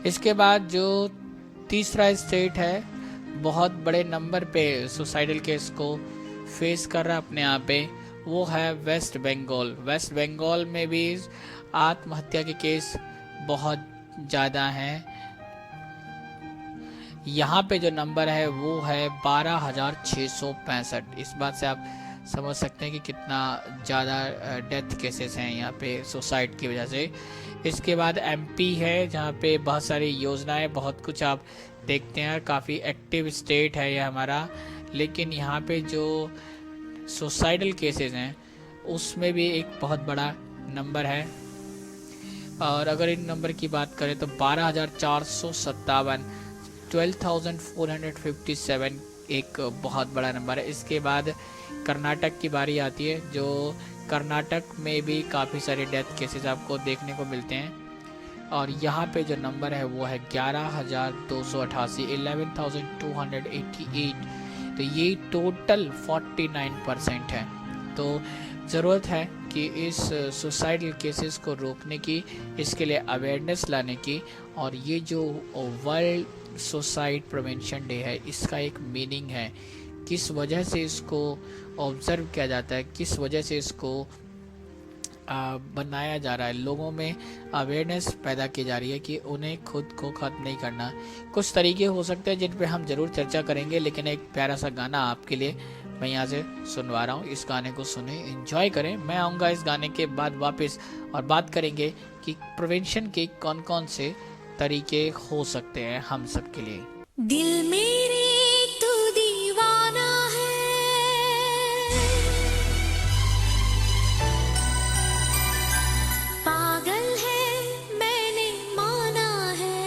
इसके बाद जो तीसरा स्टेट है बहुत बड़े नंबर पे सुसाइडल केस को फेस कर रहा अपने आप पे, वो है वेस्ट बंगाल। वेस्ट बंगाल में भी आत्महत्या के केस बहुत ज़्यादा हैं। यहाँ पे जो नंबर है वो है 12,665। इस बात से आप समझ सकते हैं कि कितना ज़्यादा डेथ केसेस हैं यहाँ पे सुसाइड की वजह से। इसके बाद एमपी है जहाँ पे बहुत सारी योजनाएं, बहुत कुछ आप देखते हैं, काफ़ी एक्टिव स्टेट है ये हमारा। लेकिन यहाँ पे जो सुसाइडल केसेस हैं उसमें भी एक बहुत बड़ा नंबर है। और अगर इन नंबर की बात करें तो 12,457 12,457 एक बहुत बड़ा नंबर है। इसके बाद कर्नाटक की बारी आती है, जो कर्नाटक में भी काफ़ी सारे डेथ केसेस आपको देखने को मिलते हैं। और यहाँ पे जो नंबर है वो है 11,288 11,288। तो ये टोटल 49% है। तो ज़रूरत है कि इस सुसाइडल केसेस को रोकने की, इसके लिए अवेयरनेस लाने की। और ये जो वर्ल्ड सुसाइड प्रिवेंशन डे है इसका एक मीनिंग है, किस वजह से इसको ऑब्जर्व किया जाता है, किस वजह से इसको बनाया जा रहा है। लोगों में अवेयरनेस पैदा की जा रही है कि उन्हें खुद को ख़त्म नहीं करना। कुछ तरीके हो सकते हैं जिन पे हम ज़रूर चर्चा करेंगे, लेकिन एक प्यारा सा गाना आपके लिए मैं यहाँ से सुनवा रहा हूँ। इस गाने को सुने, एंजॉय करें। मैं आऊँगा इस गाने के बाद वापस और बात करेंगे कि प्रिवेंशन के कौन कौन से तरीके हो सकते हैं हम सब के लिए। दिल मेरे तू दीवाना है, पागल है मैंने माना है।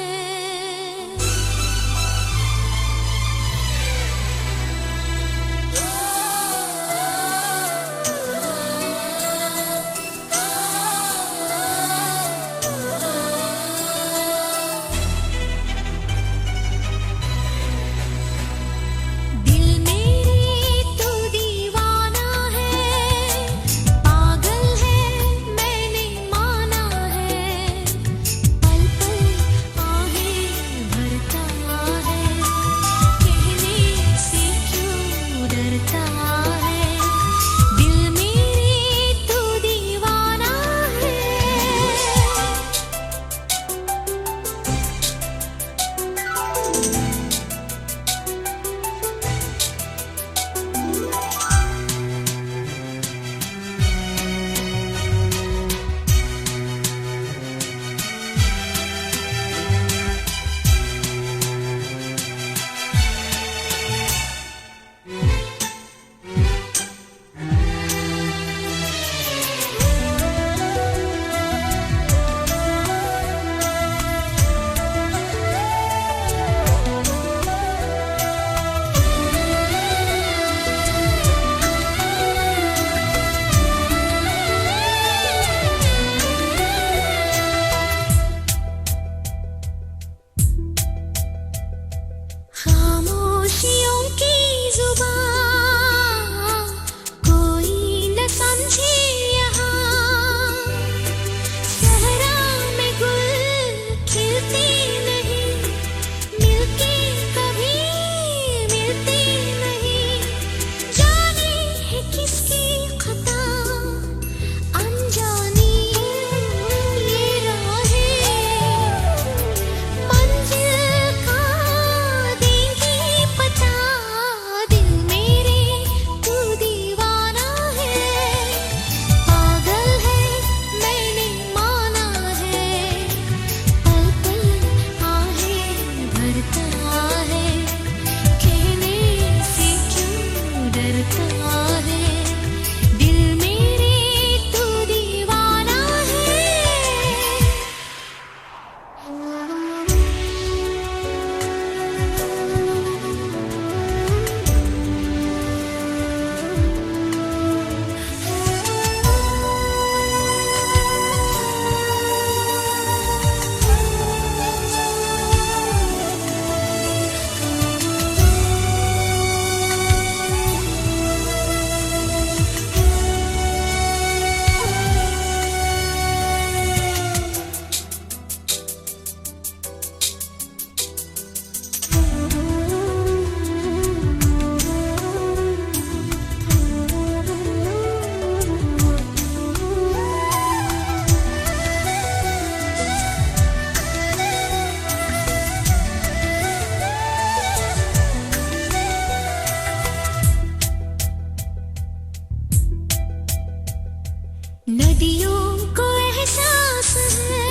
नदियों को एहसास है,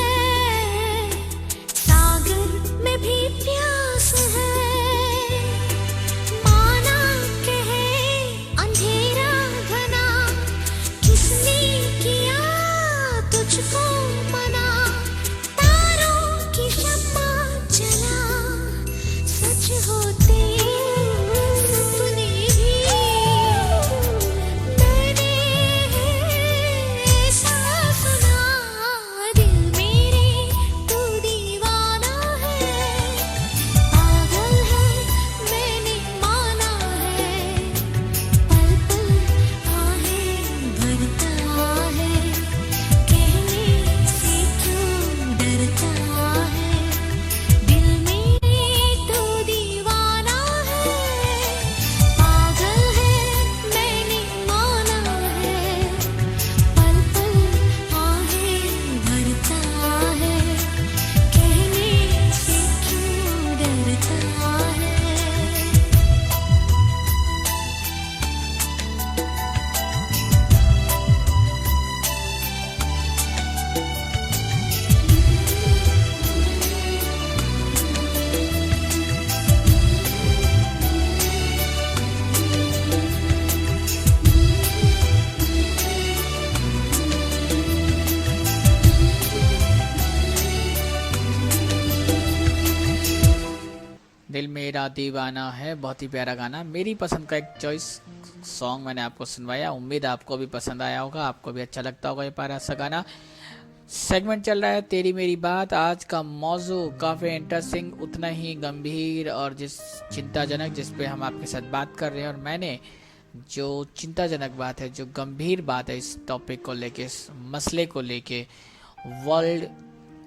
सागर में भी प्यास है। माना कहे अंधेरा घना, किसने किया तुझको मना। तारों की शम्मा जला, सच होते सपने भी। मैंने ऐसा सुना, दिल मेरे तू दीवाना है। पागल है मैंने माना है, पल पल आहें भरता है। कहने से क्यों डरता है, दिल मेरे तू दीवाना है। पागल है मैंने माना है, पल पल आहें भरता है। कहने से क्यों डरता है। दिल मेरा दीवाना है, बहुत ही प्यारा गाना, मेरी पसंद का एक चॉइस सॉन्ग मैंने आपको सुनवाया। उम्मीद आपको भी पसंद आया होगा, आपको भी अच्छा लगता होगा ये प्यारा सा गाना। सेगमेंट चल रहा है तेरी मेरी बात। आज का मौजू काफ़ी इंटरेस्टिंग, उतना ही गंभीर और चिंताजनक, जिस पे हम आपके साथ बात कर रहे हैं। और मैंने जो चिंताजनक बात है, जो गंभीर बात है इस टॉपिक को लेके, इस मसले को लेके, वर्ल्ड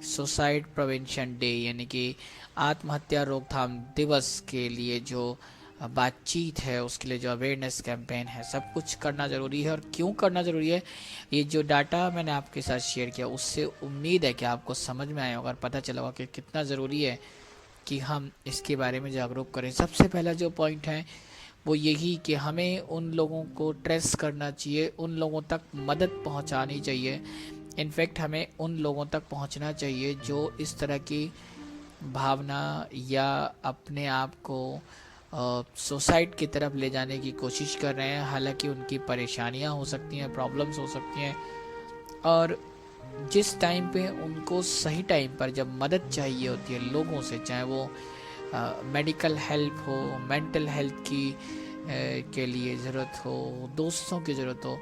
सुसाइड प्रिवेंशन डे यानी कि आत्महत्या रोकथाम दिवस के लिए जो बातचीत है, उसके लिए जो अवेयरनेस कैंपेन है, सब कुछ करना ज़रूरी है। और क्यों करना ज़रूरी है, ये जो डाटा मैंने आपके साथ शेयर किया, उससे उम्मीद है कि आपको समझ में आया होगा और पता चला होगा कि कितना ज़रूरी है कि हम इसके बारे में जागरूक करें। सबसे पहला जो पॉइंट है वो यही कि हमें उन लोगों को ट्रेस करना चाहिए, उन लोगों तक मदद पहुंचानी चाहिए। इनफैक्ट हमें उन लोगों तक पहुंचना चाहिए जो इस तरह की भावना या अपने आप को सुसाइड की तरफ ले जाने की कोशिश कर रहे हैं। हालांकि उनकी परेशानियां हो सकती हैं, प्रॉब्लम्स हो सकती हैं, और जिस टाइम पे उनको सही टाइम पर जब मदद चाहिए होती है लोगों से, चाहे वो मेडिकल हेल्प हो, मेंटल हेल्थ की के लिए ज़रूरत हो, दोस्तों की ज़रूरत हो,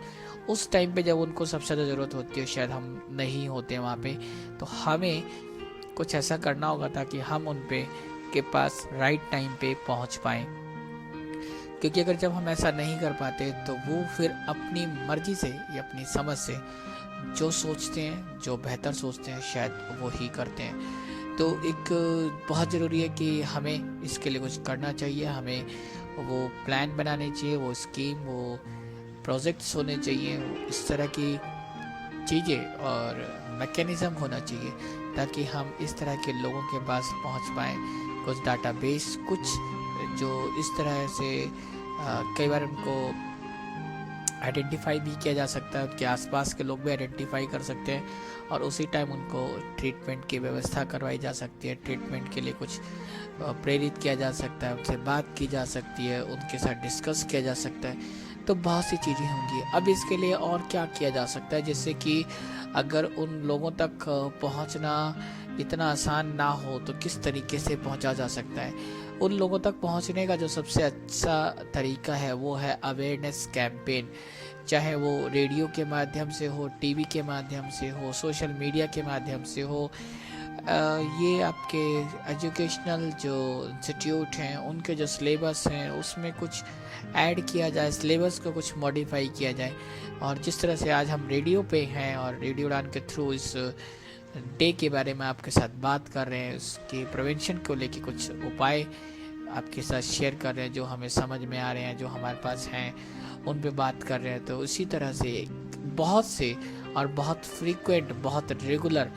उस टाइम पे जब उनको सबसे ज़्यादा ज़रूरत होती है, शायद हम नहीं होते वहाँ पे, तो हमें कुछ ऐसा करना होगा ताकि हम उन पे के पास राइट टाइम पे पहुँच पाएँ। क्योंकि अगर जब हम ऐसा नहीं कर पाते तो वो फिर अपनी मर्जी से या अपनी समझ से जो सोचते हैं, जो बेहतर सोचते हैं, शायद वो ही करते हैं। तो एक बहुत ज़रूरी है कि हमें इसके लिए कुछ करना चाहिए, हमें वो प्लान बनाने चाहिए, वो स्कीम, वो प्रोजेक्ट्स होने चाहिए, वो इस तरह की चीज़ें और मैकेनिज़्म होना चाहिए ताकि हम इस तरह के लोगों के पास पहुंच पाएँ। कुछ डाटाबेस, कुछ जो इस तरह से कई बार उनको आइडेंटिफाई भी किया जा सकता है, उनके आसपास के लोग भी आइडेंटिफाई कर सकते हैं और उसी टाइम उनको ट्रीटमेंट की व्यवस्था करवाई जा सकती है। ट्रीटमेंट के लिए कुछ प्रेरित किया जा सकता है, उनसे बात की जा सकती है, उनके साथ डिस्कस किया जा सकता है। तो बहुत सी चीज़ें होंगी। अब इसके लिए और क्या किया जा सकता है जिससे कि अगर उन लोगों तक पहुंचना इतना आसान ना हो तो किस तरीके से पहुंचा जा सकता है। उन लोगों तक पहुंचने का जो सबसे अच्छा तरीका है वो है अवेयरनेस कैंपेन, चाहे वो रेडियो के माध्यम से हो, टीवी के माध्यम से हो, सोशल मीडिया के माध्यम से हो। ये आपके एजुकेशनल जो इंस्टीट्यूट हैं उनके जो सिलेबस हैं उसमें कुछ ऐड किया जाए, सिलेबस को कुछ मॉडिफाई किया जाए। और जिस तरह से आज हम रेडियो पे हैं और रेडियो उड़ान के थ्रू इस डे के बारे में आपके साथ बात कर रहे हैं, उसके प्रिवेंशन को लेके कुछ उपाय आपके साथ शेयर कर रहे हैं जो हमें समझ में आ रहे हैं, जो हमारे पास हैं, उन पे बात कर रहे हैं। तो इसी तरह से बहुत से और बहुत फ्रीक्वेंट, बहुत रेगुलर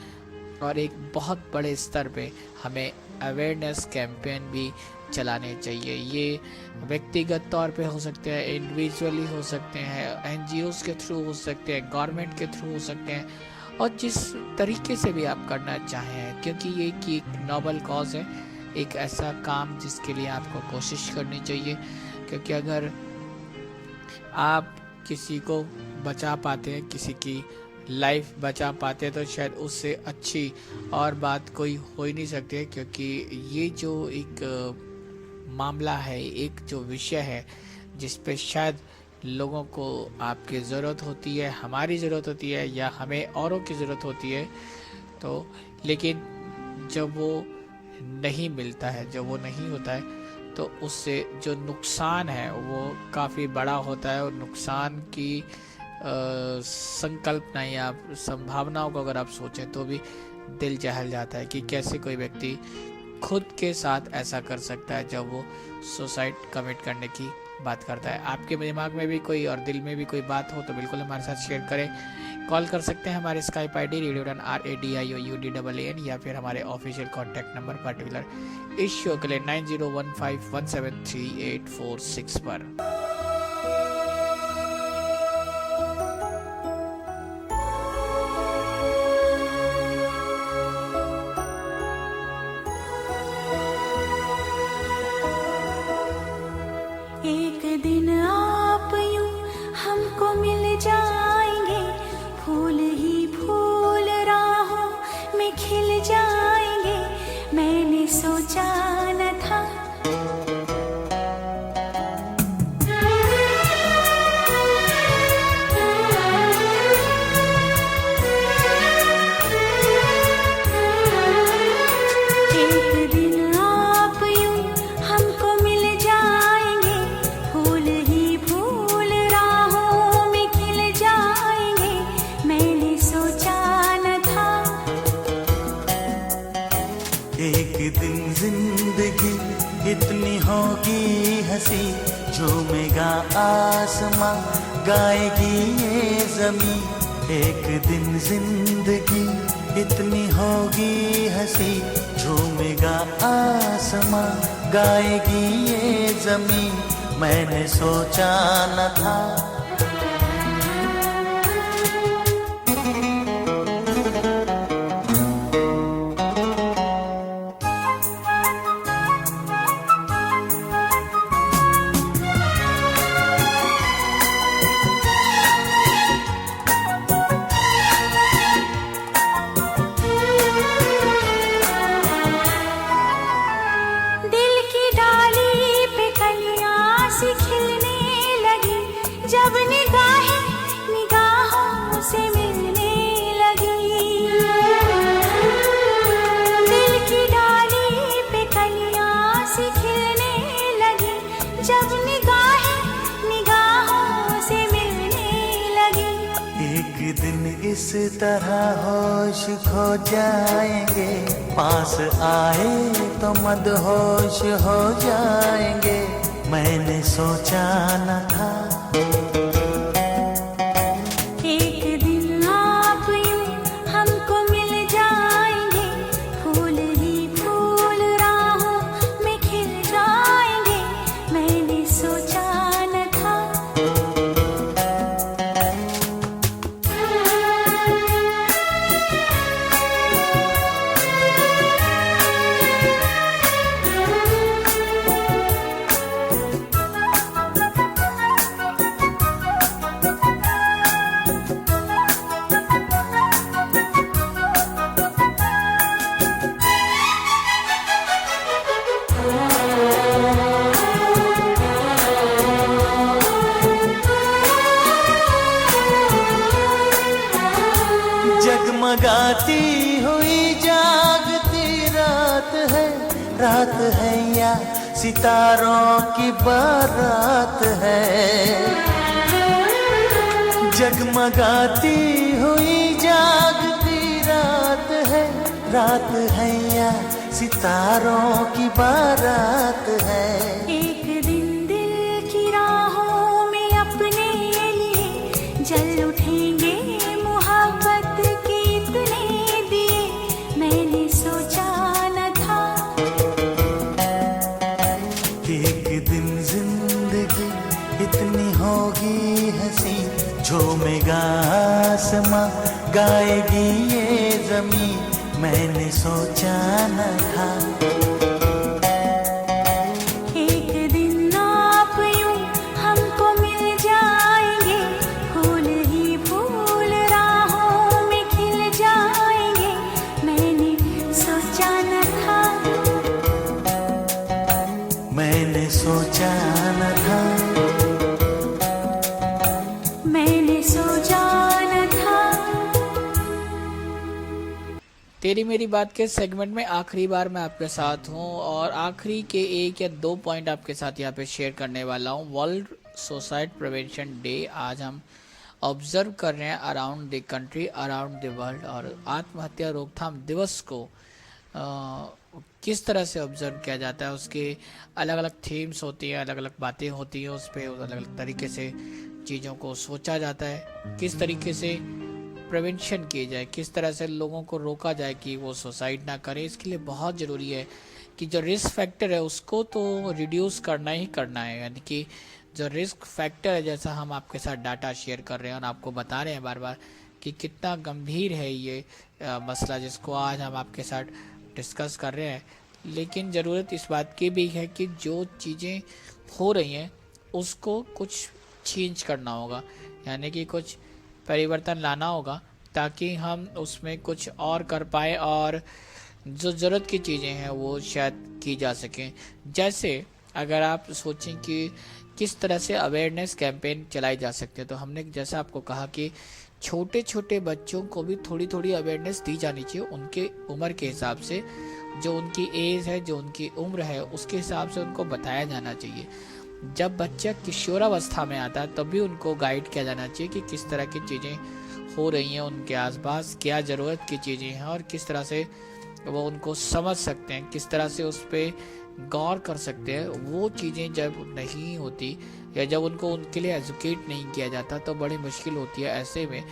और एक बहुत बड़े स्तर पे हमें अवेयरनेस कैंपेन भी चलाने चाहिए। ये व्यक्तिगत तौर पे हो सकते हैं, इंडिविजुअली हो सकते हैं, एनजीओज के थ्रू हो सकते हैं, गवर्नमेंट के थ्रू हो सकते हैं, और जिस तरीके से भी आप करना चाहें, क्योंकि ये एक नोबल कॉज है, एक ऐसा काम जिसके लिए आपको कोशिश करनी चाहिए। क्योंकि अगर आप किसी को बचा पाते हैं, किसी की लाइफ बचा पाते हैं, तो शायद उससे अच्छी और बात कोई हो ही नहीं सकती है। क्योंकि ये जो एक मामला है, एक जो विषय है जिस पे शायद लोगों को आपकी ज़रूरत होती है, हमारी ज़रूरत होती है, या हमें औरों की ज़रूरत होती है, तो लेकिन जब वो नहीं मिलता है, जब वो नहीं होता है, तो उससे जो नुकसान है वो काफ़ी बड़ा होता है। और नुकसान की संकल्पना या संभावनाओं को अगर आप सोचें तो भी दिल जहल जाता है कि कैसे कोई व्यक्ति खुद के साथ ऐसा कर सकता है जब वो सुसाइड कमिट करने की बात करता है। आपके दिमाग में भी कोई और दिल में भी कोई बात हो तो बिल्कुल हमारे साथ शेयर करें। कॉल कर सकते हैं हमारे स्काइप आईडी रेडियो उड़ान RADIOUDAN, या फिर हमारे ऑफिशियल कॉन्टैक्ट नंबर पर्टिकुलर इस शो के लिए 9015173846 पर। एक दिन आप यूं हमको मिल जाएंगे, फूल ही फूल राहों में खिल जाएंगे। मैंने सोचा न था एक दिन आप यूं हमको मिल जाएंगे, फूल ही फूल राहों में खिल जाएंगे। मैंने सोचा न था एक दिन जिंदगी इतनी होगी हंसी, झूमेगा आसमां, गाएगी ये जमीन। एक दिन जिंदगी इतनी होगी हंसी, झूमेगा आसमां, गाएगी ये जमीन। मैंने सोचा न था दिल की डाली पे कलियां सी खिलने लगी, जब निगाहें निगाहों से मिलने लगी। दिल की डाली पे कलियां सी खिलने लगी, जब निगाहें निगाहों से मिलने लगी। एक दिन इस तरह होश खो जाएंगे, पास आए तो मदहोश हो जाएंगे। मैंने सोचा न था एक दिन आप यूं हमको मिल जाएंगे, फूल ही फूल राहों में खिल जाएंगे। मैंने सोचा न था जगमगाती हुई जागती रात है या सितारों की बारात है। जगमगाती हुई जागती रात है या सितारों की बारात है। एक दिन दिल की राहों में अपने लिए जल उठेंगे मोहब्बत के इतने दिए, मैंने सोचा न था। एक दिन जिंदगी इतनी होगी हंसी, झूमेगा आसमां गाएगी ये जमीन, मैंने सोचा न था। एक दिन आप यूं हमको मिल जाएंगे, फूल ही फूल राहों में खिल जाएंगे, मैंने सोचा न था। मैंने सोचा न था। मैंने सोचा न था। तेरी मेरी बात के सेगमेंट में आखिरी बार मैं आपके साथ हूं और आखिरी के 1 या 2 पॉइंट आपके साथ यहाँ पे शेयर करने वाला हूं। वर्ल्ड सुसाइड प्रिवेंशन डे आज हम ऑब्जर्व कर रहे हैं around the country, around the world. और आत्महत्या रोकथाम दिवस को किस तरह से ऑब्जर्व किया जाता है, उसके अलग अलग थीम्स होती हैं, अलग अलग बातें होती हैं, उस पर अलग अलग तरीके से चीज़ों को सोचा जाता है, किस तरीके से प्रिवेंशन की जाए, किस तरह से लोगों को रोका जाए कि वो सुसाइड ना करें। इसके लिए बहुत ज़रूरी है कि जो रिस्क फैक्टर है उसको तो रिड्यूस करना ही करना है। यानी कि जो रिस्क फैक्टर है, जैसा हम आपके साथ डाटा शेयर कर रहे हैं और आपको बता रहे हैं बार बार कि कितना गंभीर है ये मसला जिसको आज हम आपके साथ डिस्कस कर रहे हैं। लेकिन ज़रूरत इस बात की भी है कि जो चीज़ें हो रही हैं उसको कुछ चेंज करना होगा, यानी कि कुछ परिवर्तन लाना होगा ताकि हम उसमें कुछ और कर पाए और जो ज़रूरत की चीज़ें हैं वो शायद की जा सकें। जैसे अगर आप सोचें कि किस तरह से अवेयरनेस कैंपेन चलाई जा सकते हैं, तो हमने जैसा आपको कहा कि छोटे छोटे बच्चों को भी थोड़ी थोड़ी अवेयरनेस दी जानी चाहिए, उनके उम्र के हिसाब से, जो उनकी एज है, जो उनकी उम्र है, उसके हिसाब से उनको बताया जाना चाहिए। जब बच्चा किशोरावस्था में आता है तब भी उनको गाइड किया जाना चाहिए कि किस तरह की चीज़ें हो रही हैं उनके आसपास, क्या ज़रूरत की चीज़ें हैं और किस तरह से वो उनको समझ सकते हैं, किस तरह से उस पर गौर कर सकते हैं। वो चीज़ें जब नहीं होती या जब उनको उनके लिए एजुकेट नहीं किया जाता तो बड़ी मुश्किल होती है ऐसे में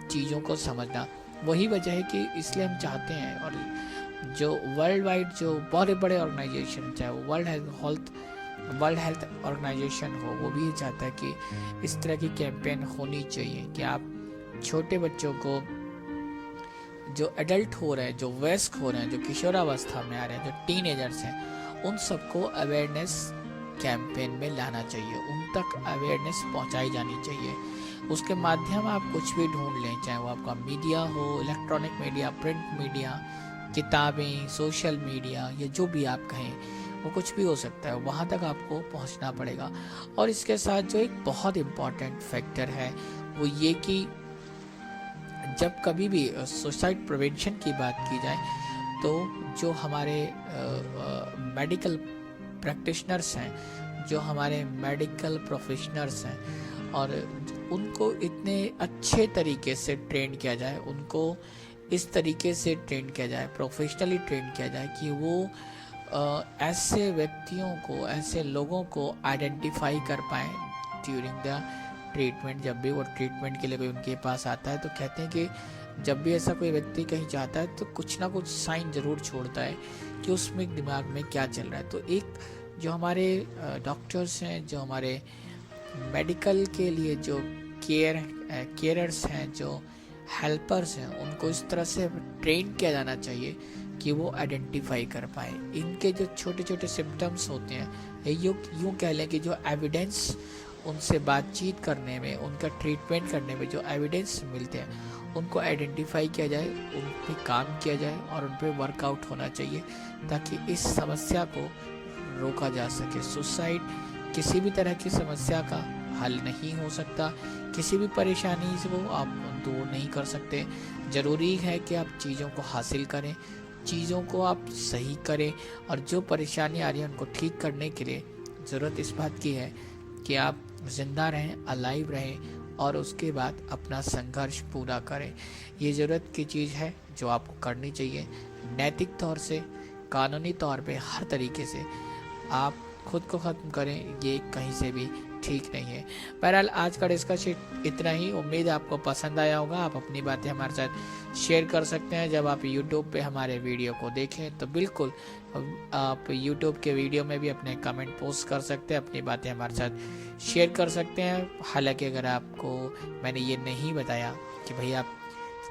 चीज़ों को समझना। वही वजह है कि इसलिए हम चाहते हैं, और जो वर्ल्ड वाइड जो बड़े बड़े ऑर्गेनाइजेशन, चाहे वो वर्ल्ड हेल्थ ऑर्गेनाइजेशन हो, वो भी चाहता है कि इस तरह की कैंपेन होनी चाहिए कि आप छोटे बच्चों को, जो एडल्ट हो रहे हैं, जो वयस्क हो रहे हैं, जो किशोरावस्था में आ रहे हैं, जो टीनेजर्स हैं, उन सबको अवेयरनेस कैंपेन में लाना चाहिए, उन तक अवेयरनेस पहुंचाई जानी चाहिए। उसके माध्यम आप कुछ भी ढूंढ लें, चाहे वो आपका मीडिया हो, इलेक्ट्रॉनिक मीडिया, प्रिंट मीडिया, किताबें, सोशल मीडिया, या जो भी आप कहें, वो कुछ भी हो सकता है, वहाँ तक आपको पहुँचना पड़ेगा। और इसके साथ जो एक बहुत इम्पॉर्टेंट फैक्टर है वो ये कि जब कभी भी सुसाइड प्रिवेंशन की बात की जाए तो जो हमारे मेडिकल प्रैक्टिशनर्स हैं, जो हमारे मेडिकल प्रोफेशनल्स हैं, और उनको इतने अच्छे तरीके से ट्रेन किया जाए, उनको इस तरीके से ट्रेन किया जाए, प्रोफेशनली ट्रेन किया जाए कि वो ऐसे व्यक्तियों को, ऐसे लोगों को आइडेंटिफाई कर पाएँ ड्यूरिंग द ट्रीटमेंट। जब भी वो ट्रीटमेंट के लिए कोई उनके पास आता है तो कहते हैं कि जब भी ऐसा कोई व्यक्ति कहीं जाता है तो कुछ ना कुछ साइन ज़रूर छोड़ता है कि उसमें दिमाग में क्या चल रहा है। तो एक जो हमारे डॉक्टर्स हैं, जो हमारे मेडिकल के लिए जो केयरर्स हैं, जो हेल्पर्स हैं, उनको इस तरह से ट्रेन किया जाना चाहिए कि वो आइडेंटिफाई कर पाए इनके जो छोटे छोटे सिम्टम्स होते हैं, यूँ कह लें कि जो एविडेंस उनसे बातचीत करने में, उनका ट्रीटमेंट करने में जो एविडेंस मिलते हैं, उनको आइडेंटिफाई किया जाए, उन पर काम किया जाए और उन पर वर्कआउट होना चाहिए ताकि इस समस्या को रोका जा सके। सुसाइड किसी भी तरह की समस्या का हल नहीं हो सकता, किसी भी परेशानी से वो आप दूर नहीं कर सकते। ज़रूरी है कि आप चीज़ों को हासिल करें, चीज़ों को आप सही करें, और जो परेशानी आ रही है उनको ठीक करने के लिए ज़रूरत इस बात की है कि आप ज़िंदा रहें, अलाइव रहें, और उसके बाद अपना संघर्ष पूरा करें। ये ज़रूरत की चीज़ है जो आपको करनी चाहिए। नैतिक तौर से, कानूनी तौर पे, हर तरीके से आप खुद को ख़त्म करें, ये कहीं से भी ठीक नहीं है। बहरहाल आज का डिस्कशन इतना ही। उम्मीद है आपको पसंद आया होगा। आप अपनी बातें हमारे साथ शेयर कर सकते हैं। जब आप YouTube पे हमारे वीडियो को देखें तो बिल्कुल आप YouTube के वीडियो में भी अपने कमेंट पोस्ट कर सकते हैं, अपनी बातें हमारे साथ शेयर कर सकते हैं। हालांकि अगर आपको मैंने ये नहीं बताया कि भाई आप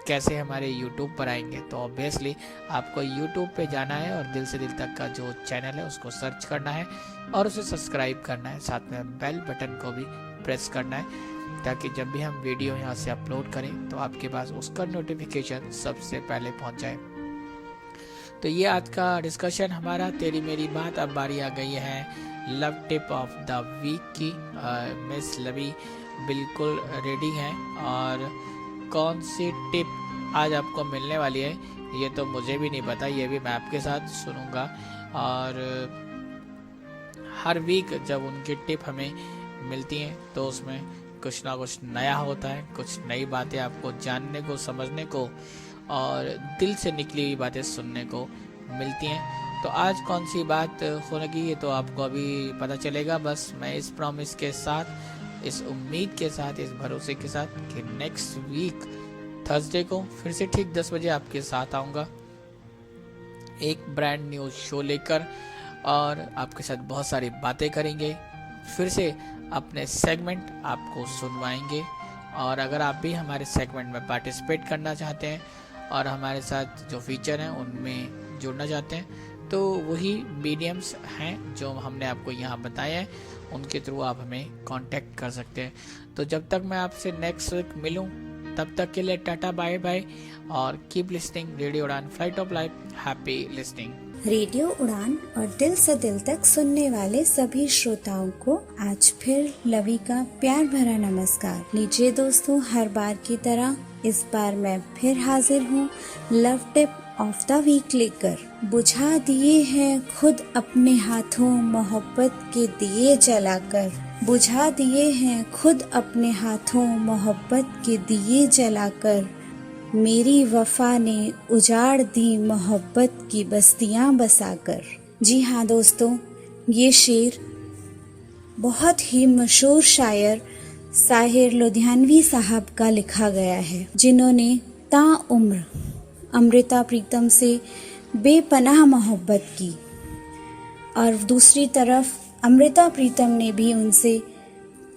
कैसे हमारे YouTube पर आएंगे, तो ऑब्वियसली आपको YouTube पे जाना है और दिल से दिल तक का जो चैनल है उसको सर्च करना है और उसे सब्सक्राइब करना है। साथ में बेल बटन को भी प्रेस करना है, ताकि जब भी हम वीडियो यहाँ से अपलोड करें तो आपके पास उसका नोटिफिकेशन सबसे पहले पहुँच जाए। तो ये आज का डिस्कशन हमारा तेरी मेरी बात। अब बारी आ गई है love tip of the week की। मिस लवी बिल्कुल रेडी हैं, और कौन सी टिप आज आपको मिलने वाली है ये तो मुझे भी नहीं पता, ये भी मैं आपके साथ सुनूंगा। और हर वीक जब उनकी टिप हमें मिलती हैं तो उसमें कुछ ना कुछ नया होता है, कुछ नई बातें आपको जानने को, समझने को और दिल से निकली हुई बातें सुनने को मिलती हैं। तो आज कौन सी बात होगी ये तो आपको अभी पता चलेगा। बस मैं इस प्रॉमिस के साथ, इस उम्मीद के साथ, इस भरोसे के साथ कि नेक्स्ट वीक थर्सडे को फिर से ठीक 10 बजे आपके साथ आऊँगा एक ब्रांड न्यू शो लेकर, और आपके साथ बहुत सारी बातें करेंगे, फिर से अपने सेगमेंट आपको सुनवाएंगे। और अगर आप भी हमारे सेगमेंट में पार्टिसिपेट करना चाहते हैं और हमारे साथ जो फीचर हैं उनमें जुड़ना चाहते हैं, तो वही मीडियम्स हैं जो हमने आपको यहाँ बताए हैं, उनके थ्रू आप हमें कांटेक्ट कर सकते हैं। तो जब तक मैं आपसे नेक्स्ट वीक मिलूं, तब तक के लिए टाटा बाय बाय, और कीप लिसनिंग रेडियो उड़ान, flight of life. Happy listening. Radio उड़ान और दिल से दिल तक सुनने वाले सभी श्रोताओं को आज फिर लवी का प्यार भरा नमस्कार। लीजिए दोस्तों, हर बार की तरह इस बार मैं फिर हाजिर हूँ love tip of the week लेकर। बुझा दिए हैं खुद अपने हाथों मोहब्बत के दिए जलाकर, बुझा दिए हैं खुद अपने हाथों मोहब्बत के दिए जलाकर, मेरी वफा ने उजाड़ दी मोहब्बत की बस्तियां बसाकर। जी हाँ दोस्तों, ये शेर बहुत ही मशहूर शायर साहिर लुधियानवी साहब का लिखा गया है, जिन्होंने ताउम्र अमृता प्रीतम से बेपनाह मोहब्बत की, और दूसरी तरफ अमृता प्रीतम ने भी उनसे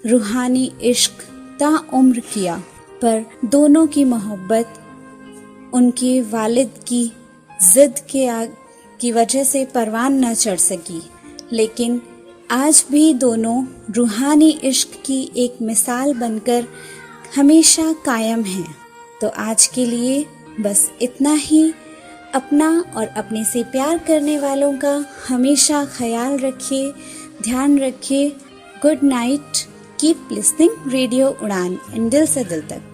रूहानी इश्क ताउम्र किया, पर दोनों की मोहब्बत उनके वालिद की जिद की वजह से परवान न चढ़ सकी। लेकिन आज भी दोनों रूहानी इश्क की एक मिसाल बनकर हमेशा कायम हैं। तो आज के लिए बस इतना ही। अपना और अपने से प्यार करने वालों का हमेशा ख्याल रखिए, ध्यान रखिए। Good night. Keep listening radio उड़ान एंड दिल से दिल तक।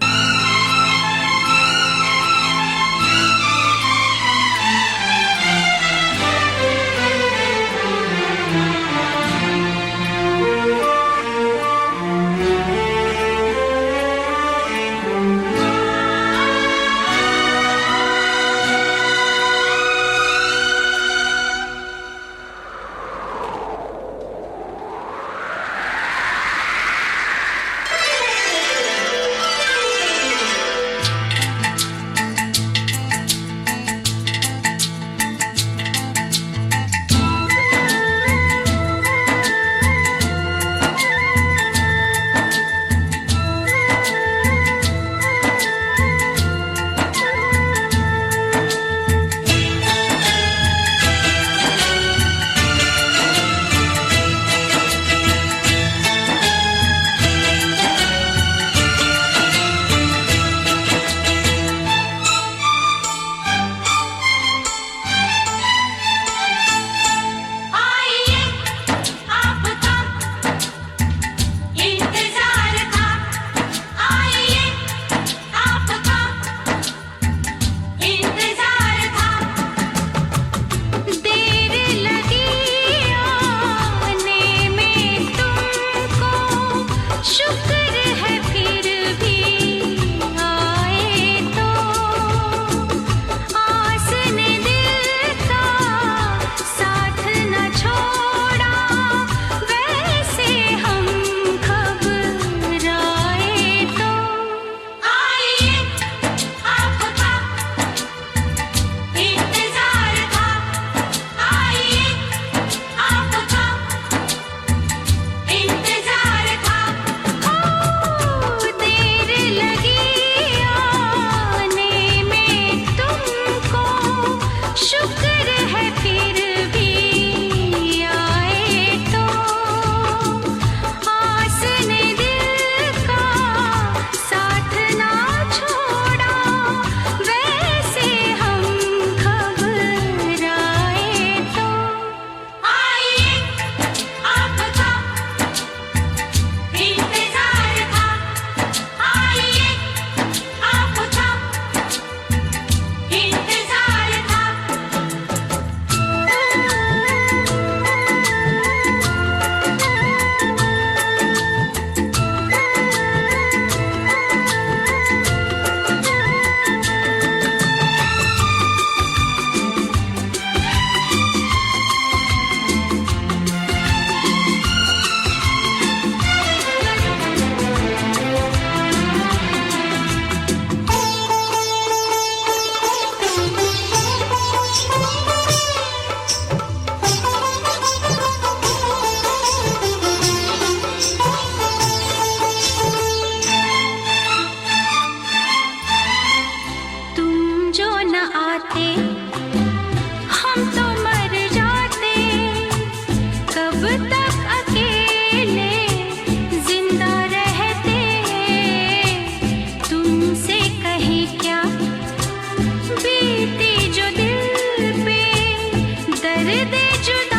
कर दे जुदा